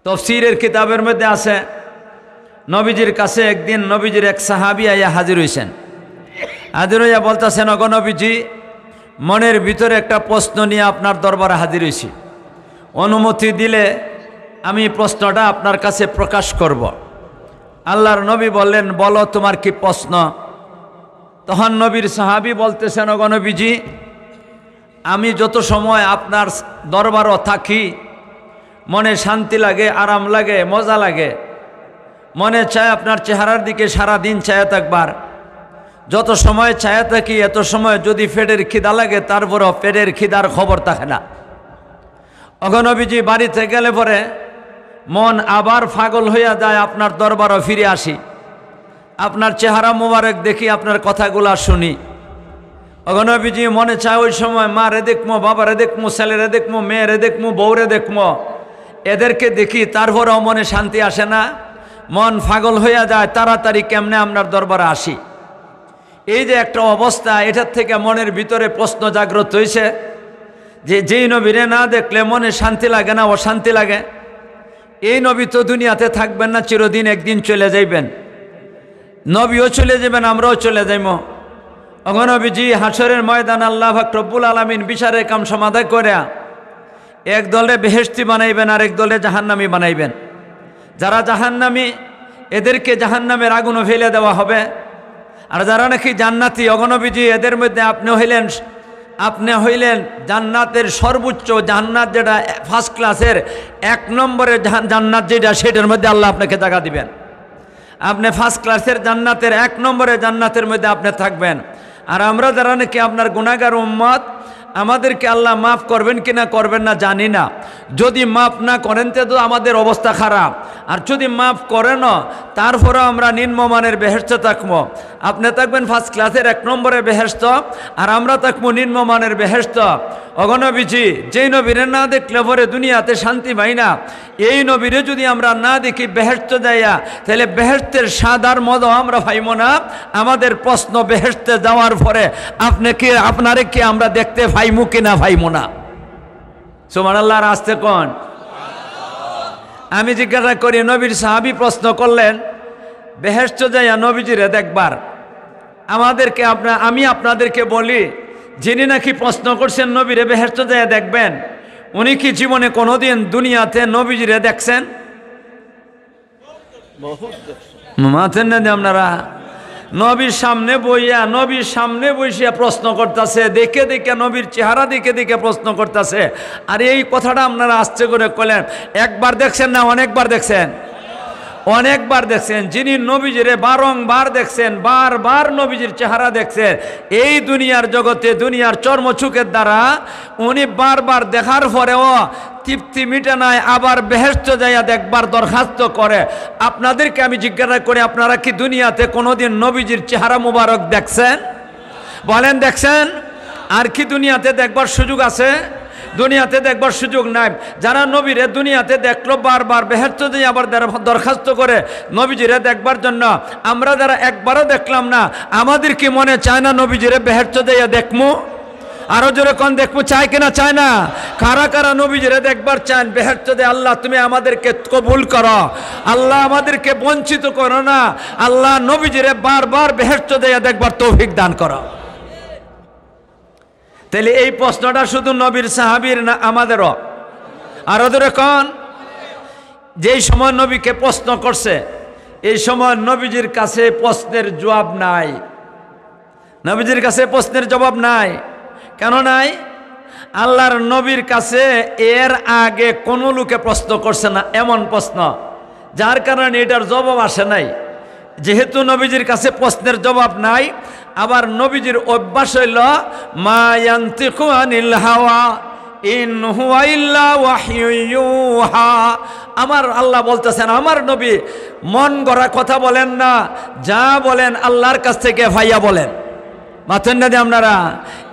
তফসিরের কিতাবের মধ্যে আছে, নবীজির কাছে একদিন নবীজির এক সাহাবী আইয়া হাজির হইছেন। হাজির হইয়া বলতেছেন, ওগো নবীজি, মনের ভিতরে একটা প্রশ্ন নিয়ে আপনার দরবারে হাজির হইছি, অনুমতি দিলে আমি প্রশ্নটা আপনার কাছে প্রকাশ করব। আল্লাহর নবী বললেন, বলো তোমার কি প্রশ্ন। তখন নবীর সাহাবী বলতেছেন, ওগো নবীজি, আমি যত সময় আপনার দরবারও থাকি মনে শান্তি লাগে, আরাম লাগে, মজা লাগে, মনে চায় আপনার চেহারার দিকে সারা দিন চায়া থাকবার। যত সময় চায়া থাকি এত সময় যদি পেটের খিদা লাগে তারপরও পেটের খিদার খবর থাকে না। ওগো নবীজি, বাড়িতে গেলে পরে মন আবার পাগল হইয়া যায়, আপনার দরবারও ফিরে আসি, আপনার চেহারা মোবারক দেখি, আপনার কথাগুলা শুনি। ওগো নবীজি, মনে চায় ওই সময় মারে দেখমো, বাবারে দেখমো, ছেলেরে দেখমো, মেয়েরে দেখমো, বউরে দেখমো, এদেরকে দেখি, তারপরেও মনে শান্তি আসে না, মন পাগল হইয়া যায়, তাড়াতাড়ি কেমনে আপনার দরবারে আসি। এই যে একটা অবস্থা, এটার থেকে মনের ভিতরে প্রশ্ন জাগ্রত হয়েছে যে যেই নবীরে না দেখলে মনে শান্তি লাগে না, অশান্তি লাগে। এই নবী তো দুনিয়াতে থাকবেন না চিরদিন, একদিন চলে যাইবেন, নবীও চলে যাবেন, আমরাও চলে যাইব। ওগো নবীজি, হাসরের ময়দান আল্লাহ পাক রব্বুল আলামিন বিচারের কাম সমাধান করে এক দলে বেহেশতি বানাইবেন আর এক দলে জাহান্নামী বানাইবেন। যারা জাহান্নামী এদেরকে জাহান্নামের আগুনে ফেলে দেওয়া হবে, আর যারা নাকি জান্নাতি, ওগো নবীজি, এদের মধ্যে আপনি হইলেন জান্নাতের সর্বোচ্চ জান্নাত, যেটা ফার্স্ট ক্লাসের 1 নম্বরের জান্নাত যেটা, সেটার মধ্যে আল্লাহ আপনাকে জায়গা দিবেন। আপনি ফার্স্ট ক্লাসের জান্নাতের 1 নম্বরের জান্নাতের মধ্যে আপনি থাকবেন। আর আমরা যারা নাকি আপনার গুনাহগার উম্মত, আমাদেরকে আল্লাহ মাফ করবেন কিনা করবেন না জানি না। যদি মাফ না করেন তো আমাদের অবস্থা খারাপ, আর যদি মাফ করেন তারপরেও আমরা নিম্নমানের বেহেশতে থাকবো। আপনি থাকবেন ফার্স্ট ক্লাসের 1 নম্বরের বেহেশত, আর আমরা থাকবো নিম্নমানের বেহেশত। ওগো নবীজি, যেই নবীরে না দেখলে পরে দুনিয়াতে শান্তি পাই না, এই নবীরে যদি আমরা না দেখি বেহেশতে যাইয়া, তাহলে বেহেশতের স্বাদার মজা আমরা পাইব না। আমাদের প্রশ্ন, বেহেশতে যাওয়ার পরে আপনারে কি আমরা দেখতে পাইমু কিনা পাইমু না? সুবহানাল্লাহ, আসতে কোন। আমি জিজ্ঞাসা করি, নবীর সাহাবী প্রশ্ন করলেন, বেহেশতে যাইয়া নবীজিরে দেখবার। আমি আপনাদেরকে বলি, যিনি নাকি প্রশ্ন করছেন নবীরে বেহেশতে যাইয়া দেখবেন, উনি কি জীবনে কোনোদিন দুনিয়াতে নবীজিরে দেখছেন? মাথেন না আপনারা? নবীর সামনে বইয়া প্রশ্ন করতেছে, দেখে দেখে নবীর চেহারা দেখে দেখে প্রশ্ন করতেছে। আর এই কথাটা আপনারা আস্তে করে কইলেন, একবার দেখছেন না অনেকবার দেখছেন? অনেকবার দেখছেন। যিনি নবীজিরে বারংবার দেখছেন, বারবার নবীজির চেহারা দেখছেন, এই দুনিয়ার জগতে দুনিয়ার চর্মচুকের দ্বারা উনি বারবার দেখার পরেও তৃপ্তি মিটে নাই, আবার বেহেশতে যাইয়া দেখবার দরখাস্ত করে। আপনাদেরকে আমি জিজ্ঞাসা করি, আপনারা কি দুনিয়াতে কোনোদিন নবীজির চেহারা মুবারক দেখছেন? বলেন, দেখছেন? আর কি দুনিয়াতে দেখবার সুযোগ আছে? দুনিয়াতে দেখবার সুযোগ নাই। যারা নবীরে দুনিয়াতে দেখলো, বারবার বেহেশতে যাই আবার দরখাস্ত করে নবীজিরে দেখবার জন্য, আমরা যারা একবারও দেখলাম না, আমাদের কি মনে চায় না নবীজিরে বেহেশতে যাইয়া দেখমু? আরো জোরে কোন দেখবো, চায় কিনা চায় না? কারা কারা নবীজিরে দেখবার চান? বেহেশতে দে আল্লাহ, তুমি আমাদেরকে কবুল করো, আল্লাহ আমাদেরকে বঞ্চিত করো না, আল্লাহ নবীজিরে বারবার বেহেশতে যাইয়া দেখবার তৌফিক দান করো। তাহলে এই প্রশ্নটা শুধু নবীর সাহাবীর না, আমাদেরও। আর ওদের কোন, যেই সময় নবীকে প্রশ্ন করছে, এই সময় নবীজির কাছে প্রশ্নের জবাব নাই। নবীজির কাছে প্রশ্নের জবাব নাই। কেন নাই? আল্লাহর নবীর কাছে এর আগে কোনো লোকে প্রশ্ন করছে না এমন প্রশ্ন, যার কারণে এটার জবাব আসে নাই। যেহেতু নবীজির কাছে প্রশ্নের জবাব নাই, আবার নবীজির অভ্যাস হইল মা ইয়ান্তিকু আনিল হাওয়া ইন হুয়া ইল্লা ওয়াহয়ু ইউহা। আমার আল্লাহ বলতেছেন, আমার নবী মন গড়া কথা বলেন না, যা বলেন আল্লাহর কাছ থেকে ভাইয়া বলেন। মাথেন না দিয়ে আপনারা?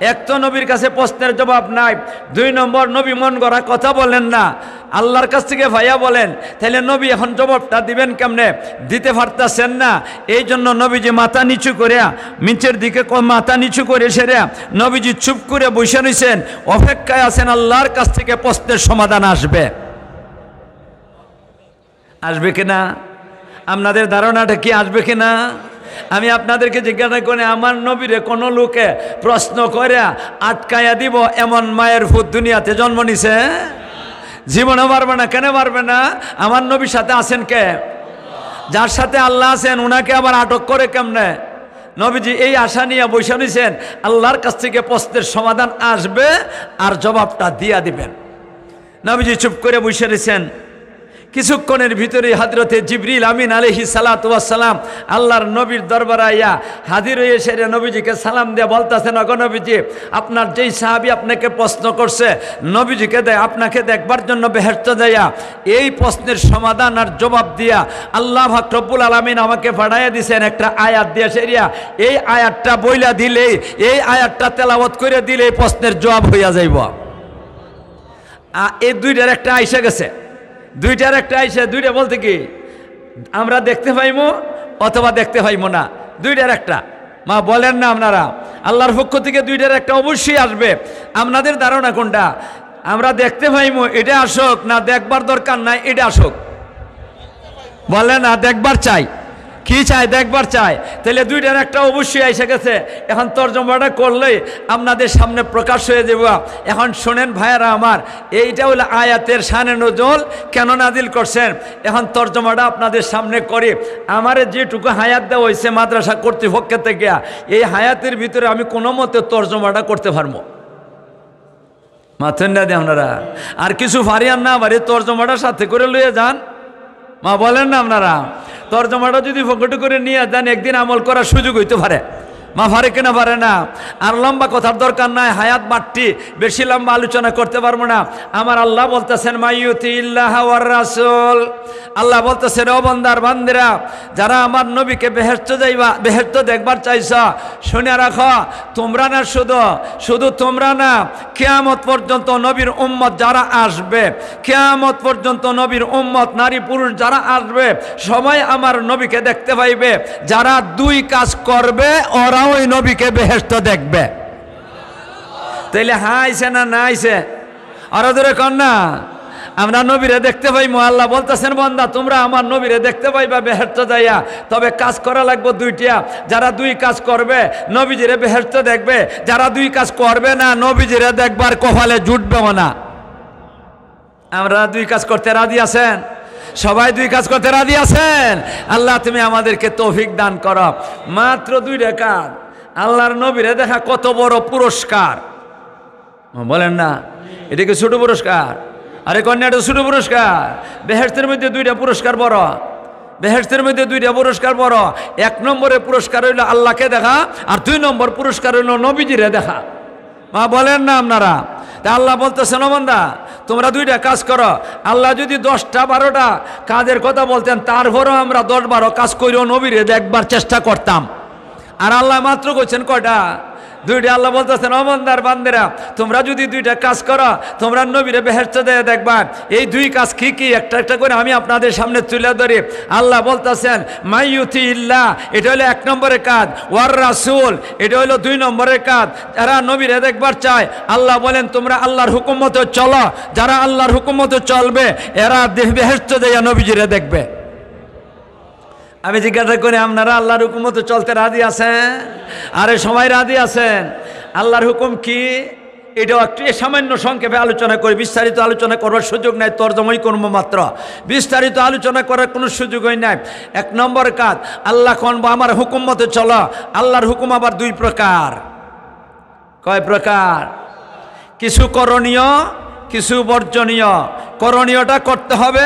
এক তো নবীর কাছে প্রশ্নের জবাব নাই, 2 নম্বর নবী মন গড়া কথা বলেন না, আল্লাহর কাছ থেকে ভাইয়া বলেন। তাহলে নবী এখন জবাবটা দিবেন কেমনে? দিতে পারতেছেন না। এই জন্য নবীজি মাথা নিচু করে, নিচের দিকে মাথা নিচু করে সেরে নবীজি চুপ করে বসে রয়েছেন, অপেক্ষায় আছেন আল্লাহর কাছ থেকে প্রশ্নের সমাধান আসবে। আসবে কিনা? আপনাদের ধারণাটা কি আসবে কিনা? আমি আপনাদেরকে জিজ্ঞাসা করি, আমার নবীরে কোনো লোকে প্রশ্ন করে আটকাইয়া দিব এমন মায়ের ফুট দুনিয়াতে জন্ম নিছে? জীবনে পারবে না। কেন পারবে না? আমার নবীর সাথে আছেন কে? যার সাথে আল্লাহ আছেন উনাকে আবার আটক করে কেমনে? নবীজি এই আশা নিয়ে বসে নিছেন, আল্লাহর কাছ থেকে প্রশ্নের সমাধান আসবে আর জবাবটা দিয়া দিবেন। নবীজি চুপ করে বসে নিছেন। কিছুক্ষণের ভিতরে হযরতে জিবরিল আমিন আলাইহিস সালাতু ওয়াস সালাম আল্লাহর নবীর দরবারে আইয়া হাজির হয়ে এসে নবীজিকে সালাম দিয়ে বলতেছেন, ওগো নবীজি, আপনার যেই সাহাবী আপনাকে প্রশ্ন করছে, নবীজিকে আপনাকে দেখবার জন্য বেহেশতে যাইয়া এই প্রশ্নের সমাধান আর জবাব দিয়া আল্লাহ পাক রব্বুল আলামিন আমাকে পাঠাইয়া দিয়েছেন একটা আয়াত দিয়ে সেরিয়া। এই আয়াতটা বইলা দিলেই, এই আয়াতটা তেলাওয়াত করে দিলেই প্রশ্নের জবাব হইয়া যাইব। এই দুইটার একটা আইসা গেছে, দুইটার একটা আইসা। দুইটা বলতে কি আমরা দেখতে পাইমো অথবা দেখতে পাইমো না, দুইটার একটা। মা বলেন না আপনারা, আল্লাহর পক্ষ থেকে দুইটার একটা অবশ্যই আসবে। আপনাদের ধারণা কোনটা? আমরা দেখতে পাইমো এটা আসুক, না দেখবার দরকার নাই এটা আসুক? বলে না দেখবার চাই। কি চাই? দেখবার চাই। তাহলে দুইটার একটা অবশ্যই এসে গেছে। এখন তর্জমাটা করলেই আপনাদের সামনে প্রকাশ হয়ে যাব। এখন শোনেন ভাইয়েরা আমার, এইটা হলো আয়াতের শানে নজুল কেন নাজিল করছেন। এখন তর্জমাটা আপনাদের সামনে করি। আমারে যেটুকু হায়াত দেওয়া হয়েছে মাদ্রাসা কর্তৃপক্ষের থেকে, এই হায়াতের ভিতরে আমি কোনো মতে তর্জমাটা করতে পারবো। মাথেন না দিয়ে আপনারা আর কিছু পারিয়ান না পারি, তর্জমাটার সাথে করে লইয়ে যান। মা বলেন না আপনারা, তর্জমাটা যদি ফকটে করে নিয়ে যান একদিন আমল করার সুযোগ হইতে পারে। মা পারে কিনা পারে না। আর লম্বা কথার দরকার নাই, হায়াত বাড়তি, বেশি লম্বা আলোচনা করতে পারবো না। আমার আল্লাহ বলতেছেন মাইয়ুতিল্লাহ ওয়ার রাসূল, আল্লাহ বলতেছেন ও বান্দার বান্দিরা, যারা আমার নবীকে বেহেশতে যাইবা, বেহেশতে দেখবার চাইছা, শুনে রাখো, তোমরা না, শুধু তোমরা না, কিয়ামত পর্যন্ত নবীর উম্মত যারা আসবে, কিয়ামত পর্যন্ত নবীর উম্মত নারী পুরুষ যারা আসবে, সবাই আমার নবীকে দেখতে পাইবে। যারা দুই কাজ করবে ওরা ওই নবীকে বেহেশতে দেখবে। তাইলে হাইছে না না আইছে? আরো ধরে কন না, আমরা নবীরে দেখতে পাইমু। আল্লাহ বলতেছেন বান্দা তোমরা আমার নবীরে দেখতে পাইবা বেহেশতে যাইয়া, তবে কাজ করা লাগবে দুইটা। যারা দুই কাজ করবে নবীজিরে বেহেশতে দেখবে, যারা দুই কাজ করবে না নবীজিরে দেখবার কপালে জুটবেও না। আমরা দুই কাজ করতে রাজি আছেন? সবাই দুই কাজ করতে রাজি আছেন? আল্লাহ তুমি আমাদেরকে তৌফিক দান করো। মাত্র দুইটা কাজ, আল্লাহর নবীরে দেখা কত বড় পুরস্কার। বলেন না এটা কি ছোট পুরস্কার? আরে কন্যা, এটা ছোট পুরস্কার। বেহেশতের মধ্যে দুইটা পুরস্কার বড়, বেহেশতের মধ্যে দুইটা পুরস্কার বড়। এক নম্বরে পুরস্কার হইল আল্লাহকে দেখা, আর দুই নম্বর পুরস্কার হইল নবীজিরে দেখা। মা বলেন না আপনারা? তা আল্লাহ বলতেছেন ও বান্দা তোমরা দুইটা কাজ করো। আল্লাহ যদি 10টা 12টা কাজের কথা বলতেন, তারপরেও আমরা 10-12 কাজ করেও নবীরে দেখবার চেষ্টা করতাম। আর আল্লাহ মাত্র কইছেন কয়টা? দুইটা। আল্লাহ বলতেছেন ও বান্দার বান্দেরা, তোমরা যদি দুইটা কাজ করো তোমরা নবীরে বেহেশতে দেয়া দেখবা। এই দুই কাজ কি কি একটা একটা করে আমি আপনাদের সামনে তুলে ধরি। আল্লাহ বলতেছেন মাইয়ুতিল্লাহ, এটা হলো 1 নম্বরের কাজ। ওয়ার রাসূল, এটা হলো 2 নম্বরের কাজ। যারা নবীরে দেখবার চায় আল্লাহ বলেন তোমরা আল্লাহর হুকুম মতো চলো। যারা আল্লাহর হুকুম মতো চলবে এরা বেহেশতে দেয়া নবীজিরে দেখবে। আমি জিজ্ঞাসা করি আপনারা আল্লাহর হুকুম মতো চলতে রাজি আছেন? আরে সবাই রাজি আছেন? আল্লাহর হুকুম কি এটাও একটু সামান্য সংক্ষেপে আলোচনা করি। বিস্তারিত আলোচনা করবার সুযোগ নাই, তর্জমাই করবো মাত্র। বিস্তারিত আলোচনা করার কোনো সুযোগই নাই। 1 নম্বর কাজ, আল্লাহ কোন আমার হুকুম মতো চলো। আল্লাহর হুকুম আবার 2 প্রকার। কয় প্রকার? কিছু করণীয়, কিছু বর্জনীয়। করণীয়টা করতে হবে,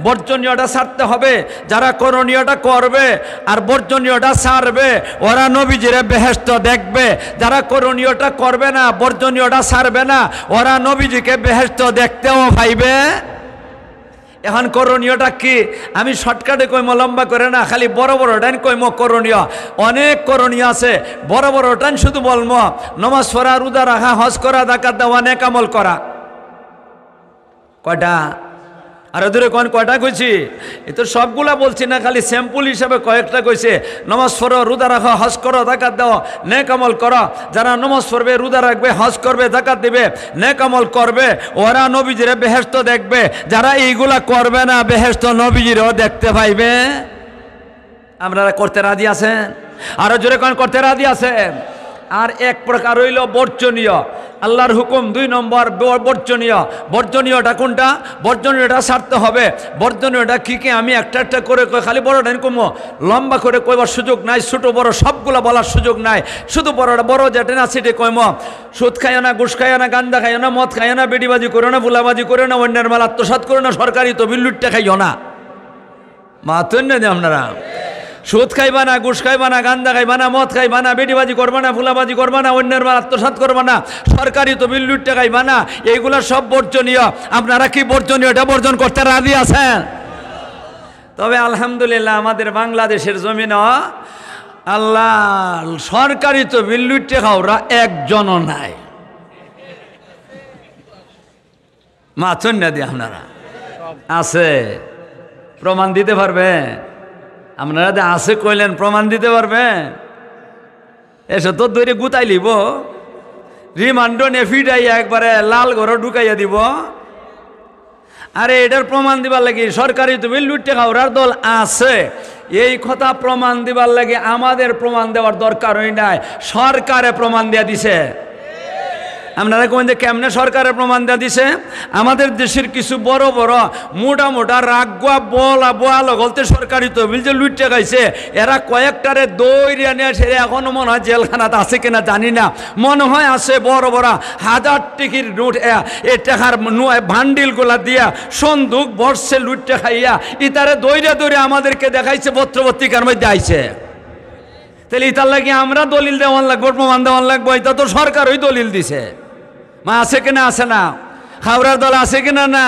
বর্জনীয়টা ছাড়তে হবে। যারা করণীয়টা করবে আর বর্জনীয়টা ছাড়বে ওরা নবীজিরে বেহেশত দেখবে। যারা করণীয়টা করবে না, বর্জনীয়টা ছাড়বে না, ওরা নবীজিকে বেহেশত দেখতেও পাইবে। এখন করণীয়টা কি? আমি শর্টকাটে কইমো, লম্বা করে না, খালি বড় বড় টাইম কইমো করণীয়। অনেক করণীয় আছে, বড় বড় টাইম শুধু বলবো নামাজ পড়া, রোজা রাখা, হজ করা, যাকাত দেওয়া, নেক আমল করা। কয়টা? আর দূরে কয়টা কইছি, এ তো সবগুলা বলছি না, খালি স্যাম্পল হিসাবে কয়েকটা কইছে। নমাজ পড়ো, রোজা রাখো, হজ করো, যাকাত দাও, নেক আমল করো। যারা নমাজ পড়বে, রোজা রাখবে, হজ করবে, যাকাত দিবে, নেক আমল করবে, ওরা নবীজিরে বেহেশত দেখবে। যারা এইগুলা করবে না, বেহেশত নবীজিরও দেখতে পাইবে। আপনারা করতে রাজি আছেন? আরো জোরে করতে রাজি আছেন? আর এক প্রকার হইল বর্জনীয়, আল্লাহর হুকুম 2 নম্বর বর্জনীয়। বর্জনীয়টা কোনটা? বর্জনীয়টা ছাড়তে হবে। বর্জনীয়টা কি কি আমি একটা একটা করে খালি বড়টা কমো, লম্বা করে কইবার সুযোগ নাই, ছোট বড় সবগুলা বলার সুযোগ নাই। শুধু বড়টা বড় যেটা না সেটা কইম। সুদ খাইও না, ঘুষ খাইও না, গান্দা খাইও না, মদ খাইও না, বেডিবাজি করো না, ভুলাবাজি করো না, অন্যের মাল আত্মসাৎ করো না, সরকারি তহবিল লুটটা খাইও না। মাতুন না আপনারা, সুদ খাইবা না, ঘুষ খাইবা না, গান্দা খাইবা না, মদ খাইবা না, বেডিবাজি করবা না, ফুলাবাজি করবা না, অন্যের মাল আত্মসাৎ করবা না, সরকারি তহবিল লুটটা খাইবা না। এইগুলা সব বর্জনীয়। আপনারা কি বর্জনীয়টা বর্জন করতে রাজি আছেন? তবে আলহামদুলিল্লাহ আমাদের বাংলাদেশের জমিন আল্লাহ সরকারি তহবিল লুটটা খাওয়া একজনও নাই। মাথুন না দিয়ে আপনারা আছে, প্রমাণ দিতে পারবেন? আপনারা যে আছে কইলেন, প্রমাণ দিতে পারবেন? এসে তো ধরে গুতাই লিব, রিমান্ড নে ফিটাইয়া একবারে লাল ঘরে ঢুকাইয়া দিব। আরে এটার প্রমাণ দিবার লাগে সরকারি তহবিল লুটে খাওয়ার দল আছে, এই কথা প্রমাণ দিবার লাগে আমাদের প্রমাণ দেওয়ার দরকারই নাই, সরকারে প্রমাণ দিয়া দিছে। আপনারা কোন যে কেমনে সরকারের প্রমাণ দেওয়া দিছে? আমাদের দেশের কিছু বড় বড় মোটা মোটা রাগুয়া বোয়ালো গলতে সরকারি তহবিল যে লুটে গাইছে, এরা কয়েকটারে দৌড়িয়ে নিয়ে সেরে এখনো মনে হয় জেলখানাতে আছে কিনা জানি না, মনে হয় আছে। বড় বড় 1000 টিকির নোট এ টাকার ভান্ডিলগুলা দিয়া সন্দুক বর্ষে লুটে খাইয়া ইতারে দৌড়ে আমাদেরকে দেখাইছে, পত্রপত্রিকার মধ্যে আইছে। তাহলে ইতার লাগে আমরা দলিল দেওয়ান লাগবো, প্রমাণ দেওয়ান লাগবো? এটা তো সরকার ওই দলিল দিছে। মা আছে কিনা? আছে না? খাওয়ার দল আছে কিনা? না।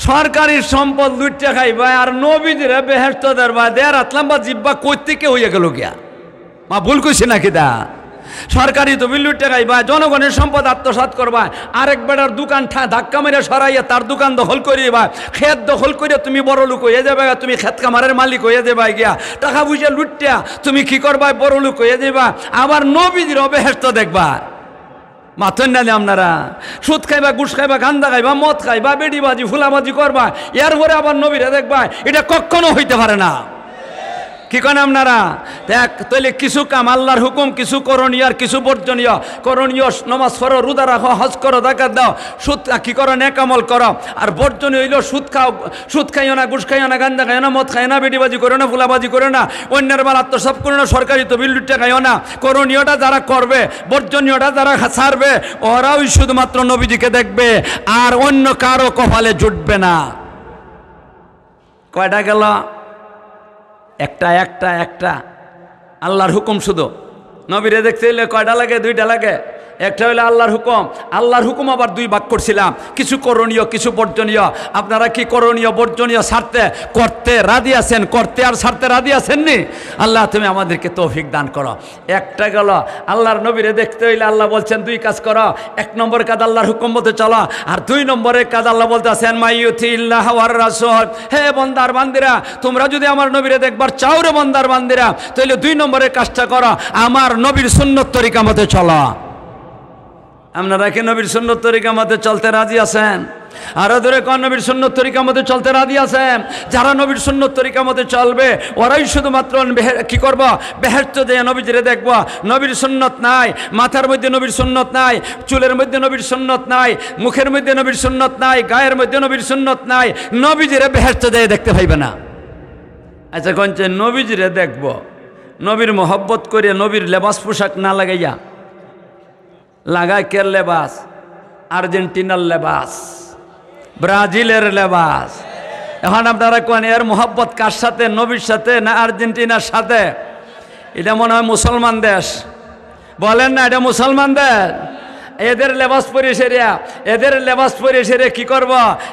সরকারি সম্পদ লুটতে খাইবা আর নবীজিরা বেহেশত দেবা, দেড় আতলাম বা জিব্বা কইতে হইয়া গেল গিয়া। মা ভুল কইছে নাকি? দা সরকারি তহবিল লুটে খাইবা, জনগণের সম্পদ আত্মসাৎ করবা, আরেক বেটার দোকান ধাক্কা মেরে সরাইয়া তার দোকান দখল করিবা, ক্ষেত দখল করিয়া তুমি বড় লোক হয়ে যাবে, তুমি ক্ষেত কামারের মালিক হয়ে যাবা গিয়া, টাকা পয়সা লুটিয়া তুমি কি করবা? বড় লোক হয়ে যাবা, আবার নবীজির বেহেশত দেখবা। মাথন না আপনারা সুদ খাইবা, ঘুষ খাইবা, গান্দা খাইবা, মদ খাইবা, বেডিবাজি ফুলাবাজি করবা, এর পরে আবার নবীরা দেখবা, এটা কখনো হইতে পারে না। কি কেন আপনারা দেখ? তাহলে কিছু কাম আল্লাহর হুকুম, কিছু করণীয় আর কিছু বর্জনীয়। করণীয় নমাজ পড়ো, রোজা রাখো, হজ করো, যাকাত দাও, সুদ কি করো? নেক আমল করো। আর বর্জনীয় হইল সুদ খাইও না, ঘুষ খাইও না, গান্দা খাইও না, মদ খাইও না, বেডিবাজি করো না, ফুলাবাজি করো না, অন্যের মাল আত্মসাৎ করো না, সরকারি তহবিল লুটে খাইও না। করণীয়টা যারা করবে, বর্জনীয়টা যারা ছাড়বে, ওরাই শুধুমাত্র নবীজিকে দেখবে আর অন্য কারো কপালে জুটবে না। কয়টা গেল? একটা একটা একটা। আল্লাহর হুকুম শুধু নবীরে দেখতে হইলে কয়টা লাগে? 2টা লাগে। একটা হইলে আল্লাহর হুকুম, আল্লাহর হুকুম আবার 2 ভাগ করছিলাম, কিছু করণীয়, কিছু বর্জনীয়। আপনারা কি করণীয় বর্জনীয় ছাড়তে করতে রাজি আছেন? করতে আর ছাড়তে রাজি আছেন নি? আল্লাহ তুমি আমাদেরকে তৌফিক দান করো। একটা গেল আল্লাহর নবীরে দেখতে হইলে আল্লাহ বলছেন 2 কাজ করো। 1 নম্বর কাজ আল্লাহর হুকুম মতো চলো, আর 2 নম্বরের কাজ আল্লাহ বলতেছেন মাইয়ুতিল্লাহ ওয়ার রাসূল, হে বান্দার বান্দিরা, তোমরা যদি আমার নবীরে দেখবার চাও রে বান্দার বান্দিরা, তাহলে 2 নম্বরের কাজটা করো, আমার নবীর সুন্নত তরিকা মতো চলো। আপনারা কি নবীর সুন্নত তরিকা মতে চলতে রাজি আছেন? আরো ধরে কোন নবীর সুন্নত তরিকা মতে চলতে রাজি আছেন? যারা নবীর সুন্নত তরিকা মতে চলবে ওরাই শুধুমাত্র কি করব? বেহেশত দিয়ে নবীজিরে দেখব। নবীর সুন্নত নাই, মাথার মধ্যে নবীর সুন্নত নাই, চুলের মধ্যে নবীর সুন্নত নাই, মুখের মধ্যে নবীর সুন্নত নাই, গায়ের মধ্যে নবীর সুন্নত নাই, নবীজিরে বেহেশত দিয়ে দেখতে পাইবে না। আচ্ছা কঞ্চে নবীজিরে দেখব, নবীর মহব্বত করে নবীর লেবাস পোশাক না লাগাইয়া লাগায় কের লেবাস? আর্জেন্টিনার লেবাস, ব্রাজিলের লেবাস। এখন আপনারা কোন এর মোহাব্বত কার সাথে? নবীর সাথে না আর্জেন্টিনার সাথে? এটা মনে হয় মুসলমান দেশ, বলেন না? এটা মুসলমান দেশ। এদের লেবাস পরে সেরিয়া এদের লেবাস পরে সেরে কি করব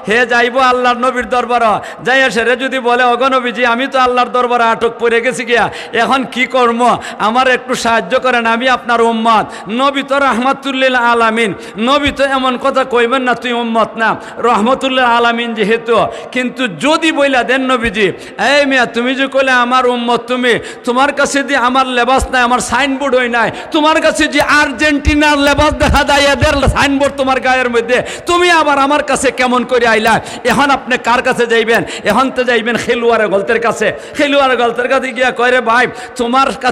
হে যাইব আল্লাহর নবীর দরবার যাই সেরে যদি বলে অগনবীজি আমি তো আল্লাহর দরবারে আটক পড়ে গেছি গিয়া এখন কি করব আমার একটু সাহায্য করেন আমি আপনার উম্মত নবী তো রাহমাতুল্লিল আলামিন নবী তো এমন কথা কইবেন না তুই উম্মত না রহমতুল্লিল আলামিন যেহেতু কিন্তু যদি বইলা দেন নবীজি এই মিয়া তুমি যে কইলে আমার উম্মত তুমি তোমার কাছে যে আমার লেবাস নাই আমার সাইনবোর্ড হই নাই তোমার কাছে যে আর্জেন্টিনার লেবাস দেখা যায় এদের সাইনবোর্ড তোমার গায়ের মধ্যে তুমি আবার আমার কাছে কেমন করে আইলা এখন আপনি কার কাছে যাইবেন এখন তো যাইবেন খেলোয়াড়ের গলতের কাছে খেলোয়াড়ের গলতের কাছে গিয়া কয়রে ভাই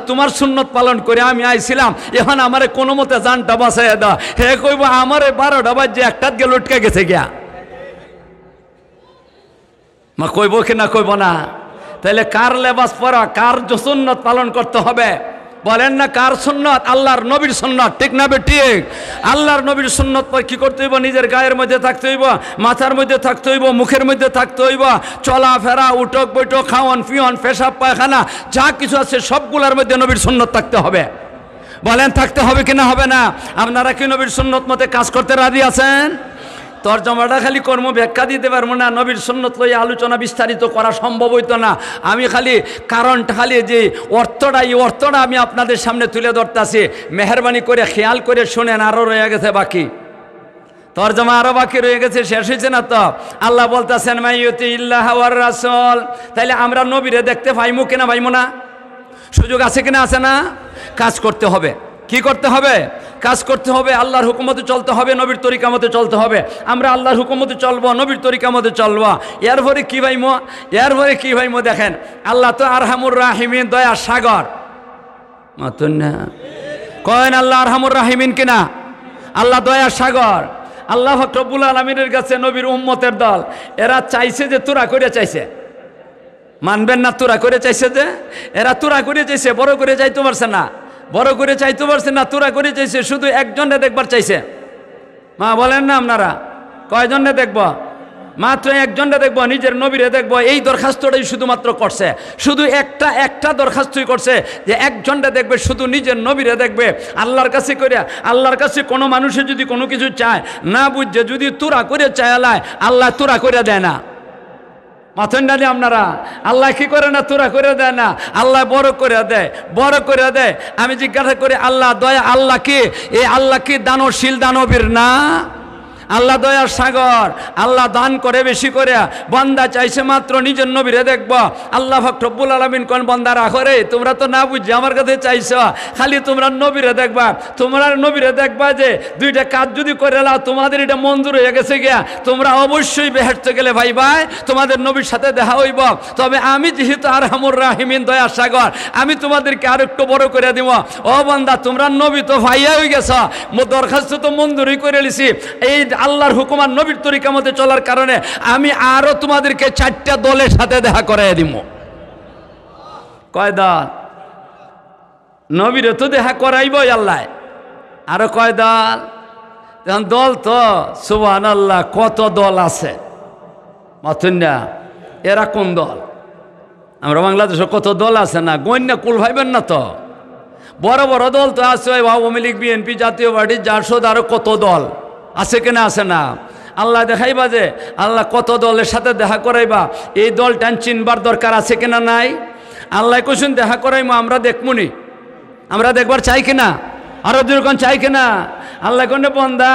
তোমার সুন্নত পালন করে আমি আইছিলাম এখন আমারে কোনো মতে জানটা বাঁচাইয়া দাও হে কইব আমারে 12টা বাজে একটাত গেল উঠকে গেছে গিয়া মা কইব কি না কইব না তাহলে কার লেবাস পরা কার সুন্নত পালন করতে হবে বলেন না কার সুন্নত আল্লাহর নবীর সুন্নত ঠিক না ঠিক আল্লাহর নবীর সুন্নত পর কি করতে হইব নিজের গায়ের মধ্যে থাকতে হইব মাথার মধ্যে থাকতে হইব মুখের মধ্যে থাকতে হইব চলাফেরা উঠক বৈঠক খাওয়ান পিয়ন পেশাব পায়খানা যা কিছু আছে সবগুলোর মধ্যে নবীর সুন্নত থাকতে হবে বলেন থাকতে হবে কিনা হবে না আপনারা কি নবীর সুন্নত মতে কাজ করতে রাজি আছেন তর্জমাটা খালি কর্ম ব্যাখ্যা দিতে পারবো না নবীর সুন্নত লইয়া আলোচনা বিস্তারিত করা সম্ভব হইতো না আমি খালি কারণটা খালি যে অর্থটা এই অর্থটা আমি আপনাদের সামনে তুলে ধরতেছি মেহরবানি করে খেয়াল করে শুনেন আরও রয়ে গেছে বাকি তর্জমা আরও বাকি রয়ে গেছে শেষ হয়েছে না তো আল্লাহ বলতেছেন মাইয়ুতি ইল্লাহ ওয়ার রাসূল তাইলে আমরা নবীরে দেখতে পাইমু কিনা পাইমু না সুযোগ আছে কিনা আছে না কাজ করতে হবে কি করতে হবে কাজ করতে হবে আল্লাহর হুকুমতে চলতে হবে নবীর তরিকা মতে চলতে হবে আমরা আল্লাহর হুকুমতে চলবো নবীর তরিকা মতে চলবো এরপরে কি ভাইমো দেখেন আল্লাহ তো আরহামুর রাহিমিন দয়া সাগর মাতুন না কয়েন আল্লাহ আরহামুর রাহিমিন কিনা আল্লাহ দয়া সাগর আল্লাহ রব্বুল আলামিনের কাছে নবীর উম্মতের দল এরা চাইছে যে তোরা করে চাইছে মানবেন না তোরা করে চাইছে যে এরা তোরা করে চাইছে বড় করে চাইতে পারছে না বড় করে চাইতে পারছে না তোরা করে চাইছে শুধু একজনে দেখবার চাইছে মা বলেন না আপনারা কয়জনে দেখব মাত্র একজনটা দেখব নিজের নবীরে দেখব এই দরখাস্তটাই শুধুমাত্র করছে শুধু একটা দরখাস্তই করছে যে একজনটা দেখবে শুধু নিজের নবীরে দেখবে আল্লাহর কাছে করে আল্লাহর কাছে কোনো মানুষে যদি কোনো কিছু চায় না বুঝছে যদি তোরা করে চাইলায় আল্লাহ তোরা করে দেয় না মাথেন ডালি আপনারা আল্লাহ কি করে না তোরা করে দেয় না আল্লাহ বড় করে দেয় আমি জিজ্ঞাসা করি আল্লাহ দয়া আল্লাহ কি দানশীল দানবীর না আল্লাহ দয়ার সাগর আল্লাহ দান করে বেশি করে বান্দা চাইছে মাত্র নিজের নবীরে দেখব আল্লাহ রব্বুল আলামিন কোন বান্দা রাখো রে তোমরা তো না বুঝছো আমার কাছে চাইছো খালি তোমরা নবীরে দেখবা যে দুইটা কাজ যদি করে নাও তোমাদের এটা মঞ্জুর হয়ে গেছে গিয়া তোমরা অবশ্যই বেহেশতে গেলে ভাই তোমাদের নবীর সাথে দেখা হইব তবে আমি যেহেতু আরহামুর রাহিমিন দয়ার সাগর আমি তোমাদেরকে আর একটু বড় করে দিব ও বান্দা তোমরা নবী তো ভাইয়া হয়ে গেছ দরখাস্ত তো মঞ্জুরই করে নিছি এই আল্লাহর হুকুম আর নবীর তরিকা মতে চলার কারণে আমি আরো তোমাদেরকে 4টা দলের সাথে দেখা করাই দিব কয় দল নবীরে তো দেখা করাইবই আল্লাহ আরো কয় দল এখন দল তো সুবহানাল্লাহ কত দল আছে মাথুন না এরা কোন দল আমরা বাংলাদেশে কত দল আছে না গণ্য কুল ভাইবেন না তো বড় বড় দল তো আছে আওয়ামী লীগ বিএনপি জাতীয় পার্টি জাসদ আরো কত দল আছে কিনা আছে না আল্লাহ দেখাইবা যে আল্লাহ কত দলের সাথে দেখা করাইবা এই দলটা চিনবার দরকার আছে কিনা নাই আল্লাহ কোশ্চেন দেখা করাইমো আমরা দেখমুনি আমরা দেখবার চাই কিনা আরো দুরকম চাই কিনা আল্লাহ কোন বন্দা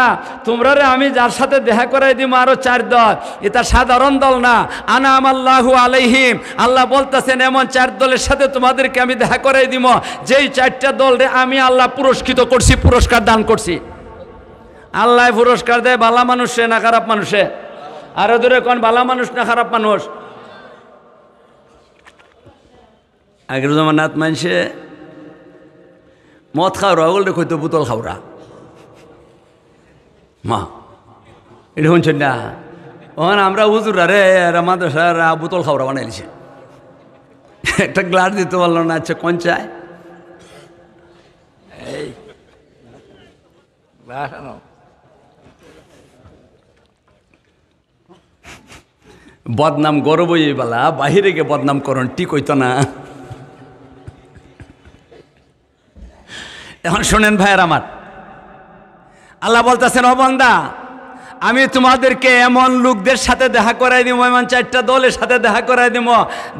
তোমরা রে আমি যার সাথে দেখা করাই দিব আরো 4 দল এটা সাধারণ দল না আনাম আল্লাহু আলাইহিম আল্লাহ বলতেছেন এমন 4 দলের সাথে তোমাদেরকে আমি দেখা করাই দিব যেই 4টা দল রে আমি আল্লাহ পুরস্কৃত করছি পুরস্কার দান করছি আল্লাহ পুরস্কার দেয় ভালো মানুষে না খারাপ মানুষে আরো দূরে কোন ভালো মানুষ না খারাপ মানুষ আগের জমানাত মানুষে মদ খাওয়া ওগুলো কইতো বোতল খাওয়া মা এটা শুনছেন না ওখানে আমরা হুজুর আরে মাদ্রাসার বোতল খাওয়া বানাইছে একটা গ্লাস দিতে পারলো না আচ্ছা কোন চায় এই গ্লাস আনো বদনাম গর্বই বেলা বাহিরে গিয়ে বদনাম করন ঠিক হইতো না এখন শোনেন ভাইয়ের আমার আল্লাহ বলতেছেন, ও বান্দা, আমি তোমাদেরকে এমন লোকদের সাথে দেখা করাই দিব, এমন 4টা দলের সাথে দেখা করাই দিব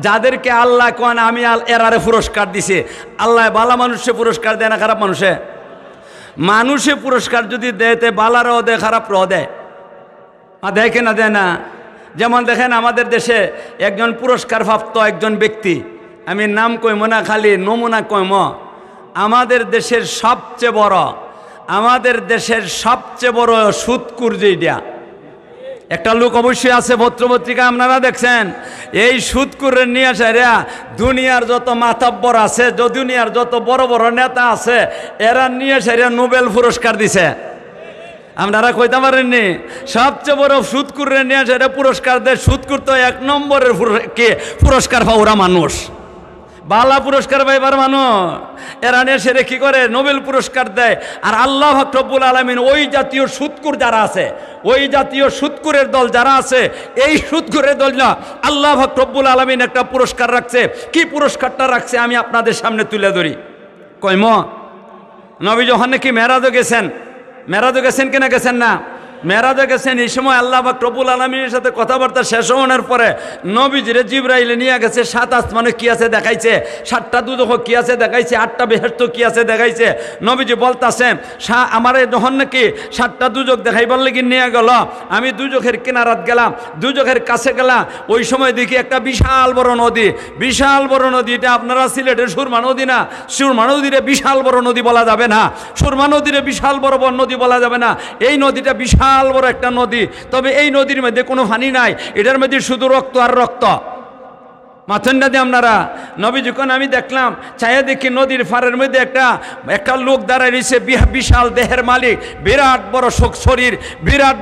যাদেরকে আল্লাহ কোন আমি এরারে পুরস্কার দিছি। আল্লাহ বালা মানুষে পুরস্কার দেয় না খারাপ মানুষে? মানুষে পুরস্কার যদি দেয় তে বালারও দেয়, খারাপরাও দেয়। দেয় কিনা? দেয় না? যেমন দেখেন আমাদের দেশে একজন পুরস্কার প্রাপ্ত একজন ব্যক্তি, আমি নাম কইম না, খালি নমুনা কইম। আমাদের দেশের সবচেয়ে বড় সুদকুর যেটা, একটা লোক অবশ্যই আছে পত্রপত্রিকা আপনারা দেখছেন, এই সুদকুরে নিয়ে আসে রে দুনিয়ার যত মাতাব্বর আছে, দুনিয়ার যত বড় বড় নেতা আছে, এরা নিয়ে এসে নোবেল পুরস্কার দিছে। আপনারা কইতে পারেননি? সবচেয়ে বড় সুদকুরে নিয়ে এসে পুরস্কার দেয়। সুদকুর তো 1 নম্বরের পুরস্কার পাওয়া মানুষ, বালা পুরস্কার পাইবার মানুষ। এরা নিয়ে সেরে কি করে? নোবেল পুরস্কার দেয়। আর আল্লাহ রব্বুল আলামিন ওই জাতীয় সুদকুর যারা আছে, ওই জাতীয় সুদকুরের দল যারা আছে, এই সুদকুরের দল না, আল্লাহ রব্বুল আলামিন একটা পুরস্কার রাখছে। কি পুরস্কারটা রাখছে আমি আপনাদের সামনে তুলে ধরি। কইম, নবী যখন নাকি মেরাজে গেছেন কিনা গেছেন না? মেরাজে গেছেন। এই সময় আল্লাহ পাক রব্বুল আলামিনের সাথে কথাবার্তা শেষ হওয়ার পরে নবীজিরে জিবরাইলে নিয়ে গেছে। 7 আসমানে কি আছে দেখাইছে, 7টা দুজখ কি আছে দেখাইছে, 8টা বেহেশত কি আছে দেখাইছে। নবীজি বলতাছেন, আমারে যখন নাকি 7টা দুজখ দেখাইবার লাগি নিয়ে গেল, আমি দুজখের কিনারাত গেলাম, দুজখের কাছে গেলাম। ওই সময় দেখি একটা বিশাল বড় নদী। এটা আপনারা সিলেটের সুরমা নদী না, সুরমা নদীরে বিশাল বড় নদী বলা যাবে না, সুরমা নদীরে বিশাল বড় নদী বলা যাবে না। এই নদীটা বিশাল বড় একটা নদী, তবে এই নদীর মধ্যে কোনো পানি নাই, এটার মধ্যে শুধু রক্ত আর রক্ত। মাথন্ডা দিয়ে আপনারা নবী যখন আমি দেখলাম, চাইয়া দেখি নদীর ফারের মধ্যে একটা লোক দাঁড়ায় রয়েছে, বিশাল দেহের মালিক, বিরাট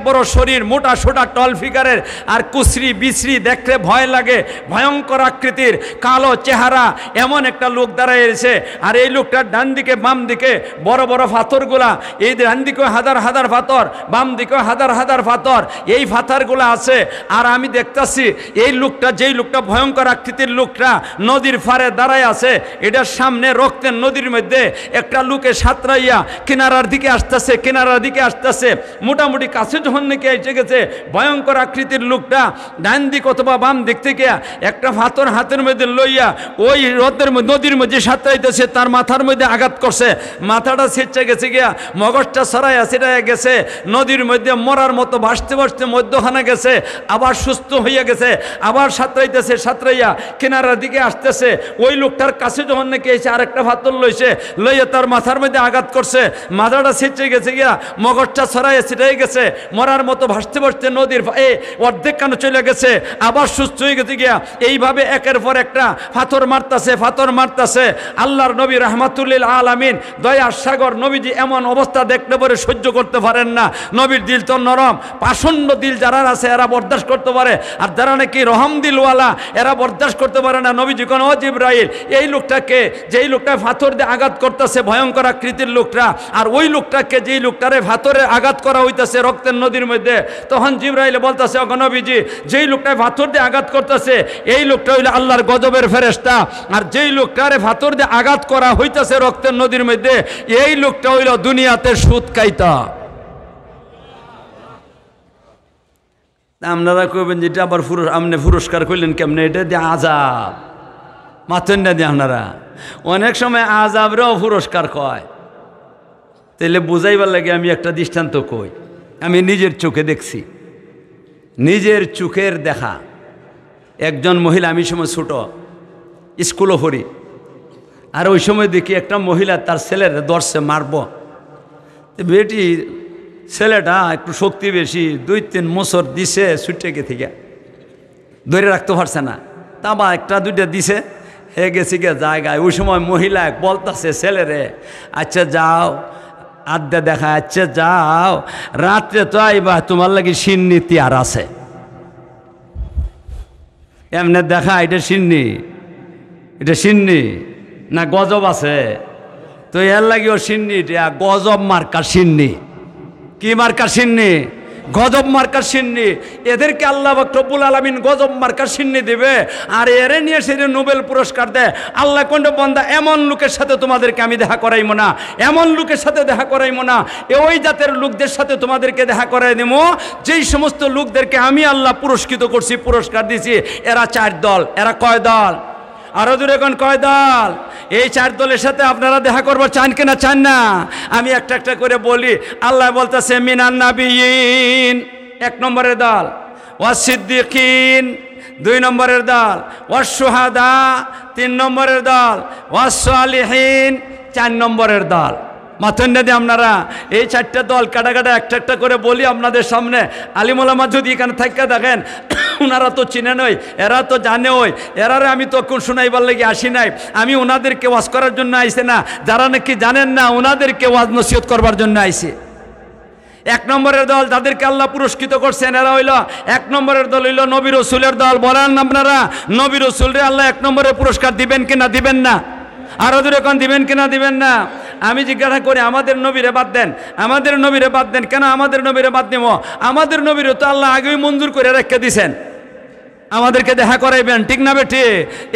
বড় শরীর, মোটা সোটা টল ফিগারের, আর কুচরি বিচরি, দেখলে ভয় লাগে, ভয়ঙ্কর আকৃতির, কালো চেহারা, এমন একটা লোক দাঁড়ায় রয়েছে। আর এই লোকটার ডান দিকে বাম দিকে বড় বড় পাথরগুলা, এই ডান দিকেও হাজার পাথর, বাম দিকেও হাজার পাথর, এই পাথরগুলা আছে। আর আমি দেখতাছি এই লোকটা, যেই লোকটা ভয়ঙ্কর আকৃতি লোকটা নদীর ফারে দাঁড়ায় আছে, এটার সামনে রক্তের নদীর মধ্যে একটা লোকে সাঁতরাইয়া কিনারার দিকে আসতেছে। মোটামুটি কাছে যখন নাকি এসে গেছে, ভয়ঙ্কর আকৃতির লোকটা ডান দিক অথবা বাম দিক থেকে একটা পাথর হাতের মধ্যে লইয়া ওই নদীর মধ্যে সাঁতরাইতেছে। তার মাথার মধ্যে আঘাত করছে, মাথাটা ছিটছে গেছে গিয়া, মগজটা ছড়াইয়া ছিটাইয়া গেছে, নদীর মধ্যে মরার মতো ভাসতে মধ্যখানে গেছে, আবার সুস্থ হইয়া গেছে, আবার সাঁতরাইয়া কিনারার দিকে আসতেছে। ওই লোকটার কাছে যখন নাকি এসে আরেকটা পাথর লইয়া তার মাথার মধ্যে আঘাত করছে, মাথাটা ছিটছে গেছে গিয়া, মগজটা ছড়াইয়া ছিটাই গেছে, মরার মতো ভাসতে নদীর অর্ধেক কান চলে গেছে, আবার সুস্থ হয়ে গেছে গিয়া। এইভাবে একের পর একটা পাথর মারতাছে। আল্লাহর নবী রাহমাতুল্লিল আলামিন, দয়ার সাগর নবীজি এমন অবস্থা দেখতে পরে সহ্য করতে পারেন না। নবীর দিল তো নরম, পাষণ্ড দিল যারা আছে এরা বরদাস্ত করতে পারে, আর যারা নাকি রহম দিলওয়ালা এরা বরদাস্ত করতে পারে না। নবীজি কোন, ও জিবরাইল, এই লোকটাকে, যেই লোকটা পাথর দিয়ে আঘাত করতেছে, ভয়ঙ্কর আকৃতির লোকটা, আর ওই লোকটাকে, যেই লোকটারে পাথরে আঘাত করা হইতেছে রক্তের নদীর মধ্যে, তখন জিবরাইল বলতেছে, ও নবীজি, যেই লোকটায় পাথর দিয়ে আঘাত করতেছে এই লোকটা হইল আল্লাহর গজবের ফেরেশতা, আর যেই লোকটারে পাথর দিয়ে আঘাত করা হইতেছে রক্তের নদীর মধ্যে, এই লোকটা হইল দুনিয়াতে সুদ খাইতা। আপনারা কইবেন যেটা আবার আপনি পুরস্কার করলেন কেমনে? এটা দিয়ে আযাব, মাথেন না দিয়ে আপনারা অনেক সময় আযাবরেও পুরস্কার কয়। তাইলে বুঝাইবার লাগে আমি একটা দৃষ্টান্ত কই, আমি নিজের চোখে দেখছি, নিজের চোখের দেখা। একজন মহিলা, আমি সময় ছোট, স্কুলও পড়ি, আর ওই সময় দেখি একটা মহিলা তার ছেলের দর্শে মারব, বেটি ছেলেটা একটু শক্তি বেশি, 2-3 মোচর দিছে, ছুটে গে থেকে ধরে রাখতে পারছে না, তা বা 1-2টা দিছে, হে গেছি গে জায়গায়। ওই সময় মহিলা বলতেছে ছেলেরে, আচ্ছা যাও, আড্ডা দেখা, আচ্ছা যাও, রাত্রে তো আইবা, তোমার লাগি সিন্নি আর আছে। এমনি দেখা, এটা সিন্নি না গজব আছে? তো এর লাগিও সিন্নি, গজব মার্কা সিন্নি। কি মার্কা সিন্নি? গজব মার্কার সিন্নি, এদেরকে আল্লাহ রব্বুল আলামিন গজব মার্কার সিন্নি দেবে, আর এরে নিয়ে সে নোবেল পুরস্কার দেয়। আল্লাহ কোন বান্দা এমন লোকের সাথে তোমাদেরকে আমি দেখা করাইবো না, এমন লোকের সাথে দেখা করাইবো না, ওই জাতের লোকদের সাথে তোমাদেরকে দেখা করাই দেব যেই সমস্ত লোকদেরকে আমি আল্লাহ পুরস্কৃত করছি, পুরস্কার দিছি। এরা 4 দল। এরা কয় দল? আরো দূরে এখন কয় দল? এই 4 দলের সাথে আপনারা দেখা করবার চান কিনা চান না? আমি একটা একটা করে বলি। আল্লাহ বলতেছে মিনান নাবিয়িন 1 নম্বরের দল, ওয়াস সিদ্দিকিন 2 নম্বরের দল, ওয়াস শুহাদা 3 নম্বরের দল, ওয়াস সালিহিন 4 নম্বরের দল। মাথেন না দিয়ে আপনারা এই 4টা দল কাটা কাটা একটা একটা করে বলি আপনাদের সামনে। আলিম ওলামা যদি এখানে থাকা দেখেন, ওনারা তো চিনে নয়, এরা তো জানে ওই, এরারে আমি তো কোন শোনাইবার লেগে আসি নাই। আমি ওনাদেরকে ওয়াজ করার জন্য আইসি না, যারা নাকি জানেন না ওনাদেরকে ওয়াজ নসিহত করবার জন্য আইসি। 1 নম্বরের দল যাদেরকে আল্লাহ পুরস্কৃত করছেন এরা হইল 1 নম্বরের দল হইল নবী রসুলের দল। বলেন আপনারা নবী রসুলরে আল্লাহ 1 নম্বরের পুরস্কার দিবেন কিনা দিবেন না? আরো দূরে কোন দিবেন কিনা দিবেন না? আমি জিজ্ঞাসা করি আমাদের নবীরে বাদ দেন, আমাদের নবীরে বাদ দেন কেন? আমাদের নবীরে বাদ দেব? আমাদের নবীরে তো আল্লাহ আগেই মঞ্জুর করে রেখে দিছেন আমাদেরকে দেখা করাইবেন, ঠিক না বেঠি?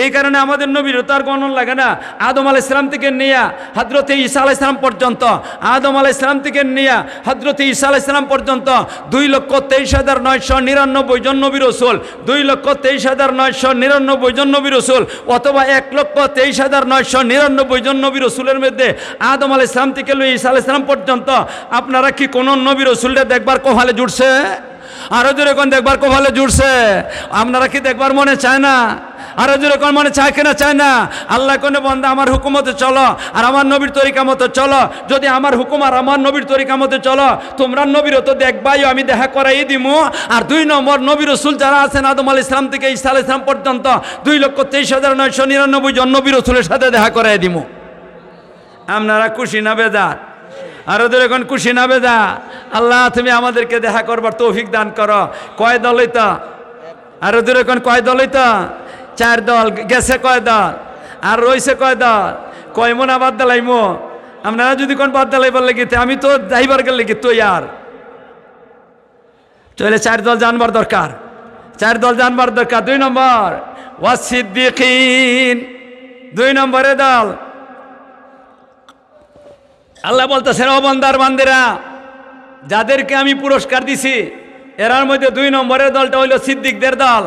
এই কারণে আমাদের নবীর তো আর গণন লাগে না। আদম আলাইহিস সালাম থেকে নিয়ে হযরতে ঈসা আলাইহিস সালাম পর্যন্ত, আদম আলাইহিস সালাম থেকে নিয়ে হযরতে ঈসা আলাইহিস সালাম পর্যন্ত 2,23,999 জন নবী রাসূল, 2,23,999 জন নবী রাসূল, অথবা 1,23,999 জন নবী রাসূলের মধ্যে আদম আলাইহিস সালাম থেকে লই ঈসা আলাইহিস সালাম পর্যন্ত আপনারা কি কোন নবী রাসূলরে দেখবার কোহালে জুড়ছে? আরো জোরে কোন দেখবার কোভালে জুড়ছে? আপনারা কি দেখবার মনে চায় না? আরো জোরে কোন মনে চায় কিনা চায় না? আল্লাহ কোন বান্দা আমার হুকুমতে চলো আর আমার নবীর তরিকা মতো চলো। যদি আমার হুকুম আর আমার নবীর তরিকা মতো চলো, তোমরা নবীর তো দেখবাই, আমি দেখা করাই দিমু। আর 2 নম্বর নবী রাসূল যারা আছেন আদম আলাইহিস সালাম থেকে ঈসা আলাইহিস সালাম পর্যন্ত 2,23,999 জন নবী রাসূলের সাথে দেখা করাই দিমু। আপনারা খুশি না বেজার? আরো দূরে এখন খুশি না বেজা? আল্লাহ তুমি আমাদেরকে দেখা করবার তৌফিক দান করো। কয় দল হইতা? আরো দূরে এখন কয় দল হইতা? 4 দল গেছে। কয় দল? আর রইছে কয় দল? কয় মন বাদ দিলাইমো? আপনারা যদি কোন বাদ দিলাইবার লেগিতে আমি তো যাইবার গেলে কি তো আর তাহলে 4 দল জানবার দরকার, 4 দল জানবার দরকার। 2 নম্বর ওয়াস সিদ্দিকিন, 2 নম্বরে দল। আল্লাহ বলতেছেন ও বান্দার বান্দেরা যাদেরকে আমি পুরস্কার দিছি এরার মধ্যে 2 নম্বরের দলটা হইল সিদ্দিকদের দল।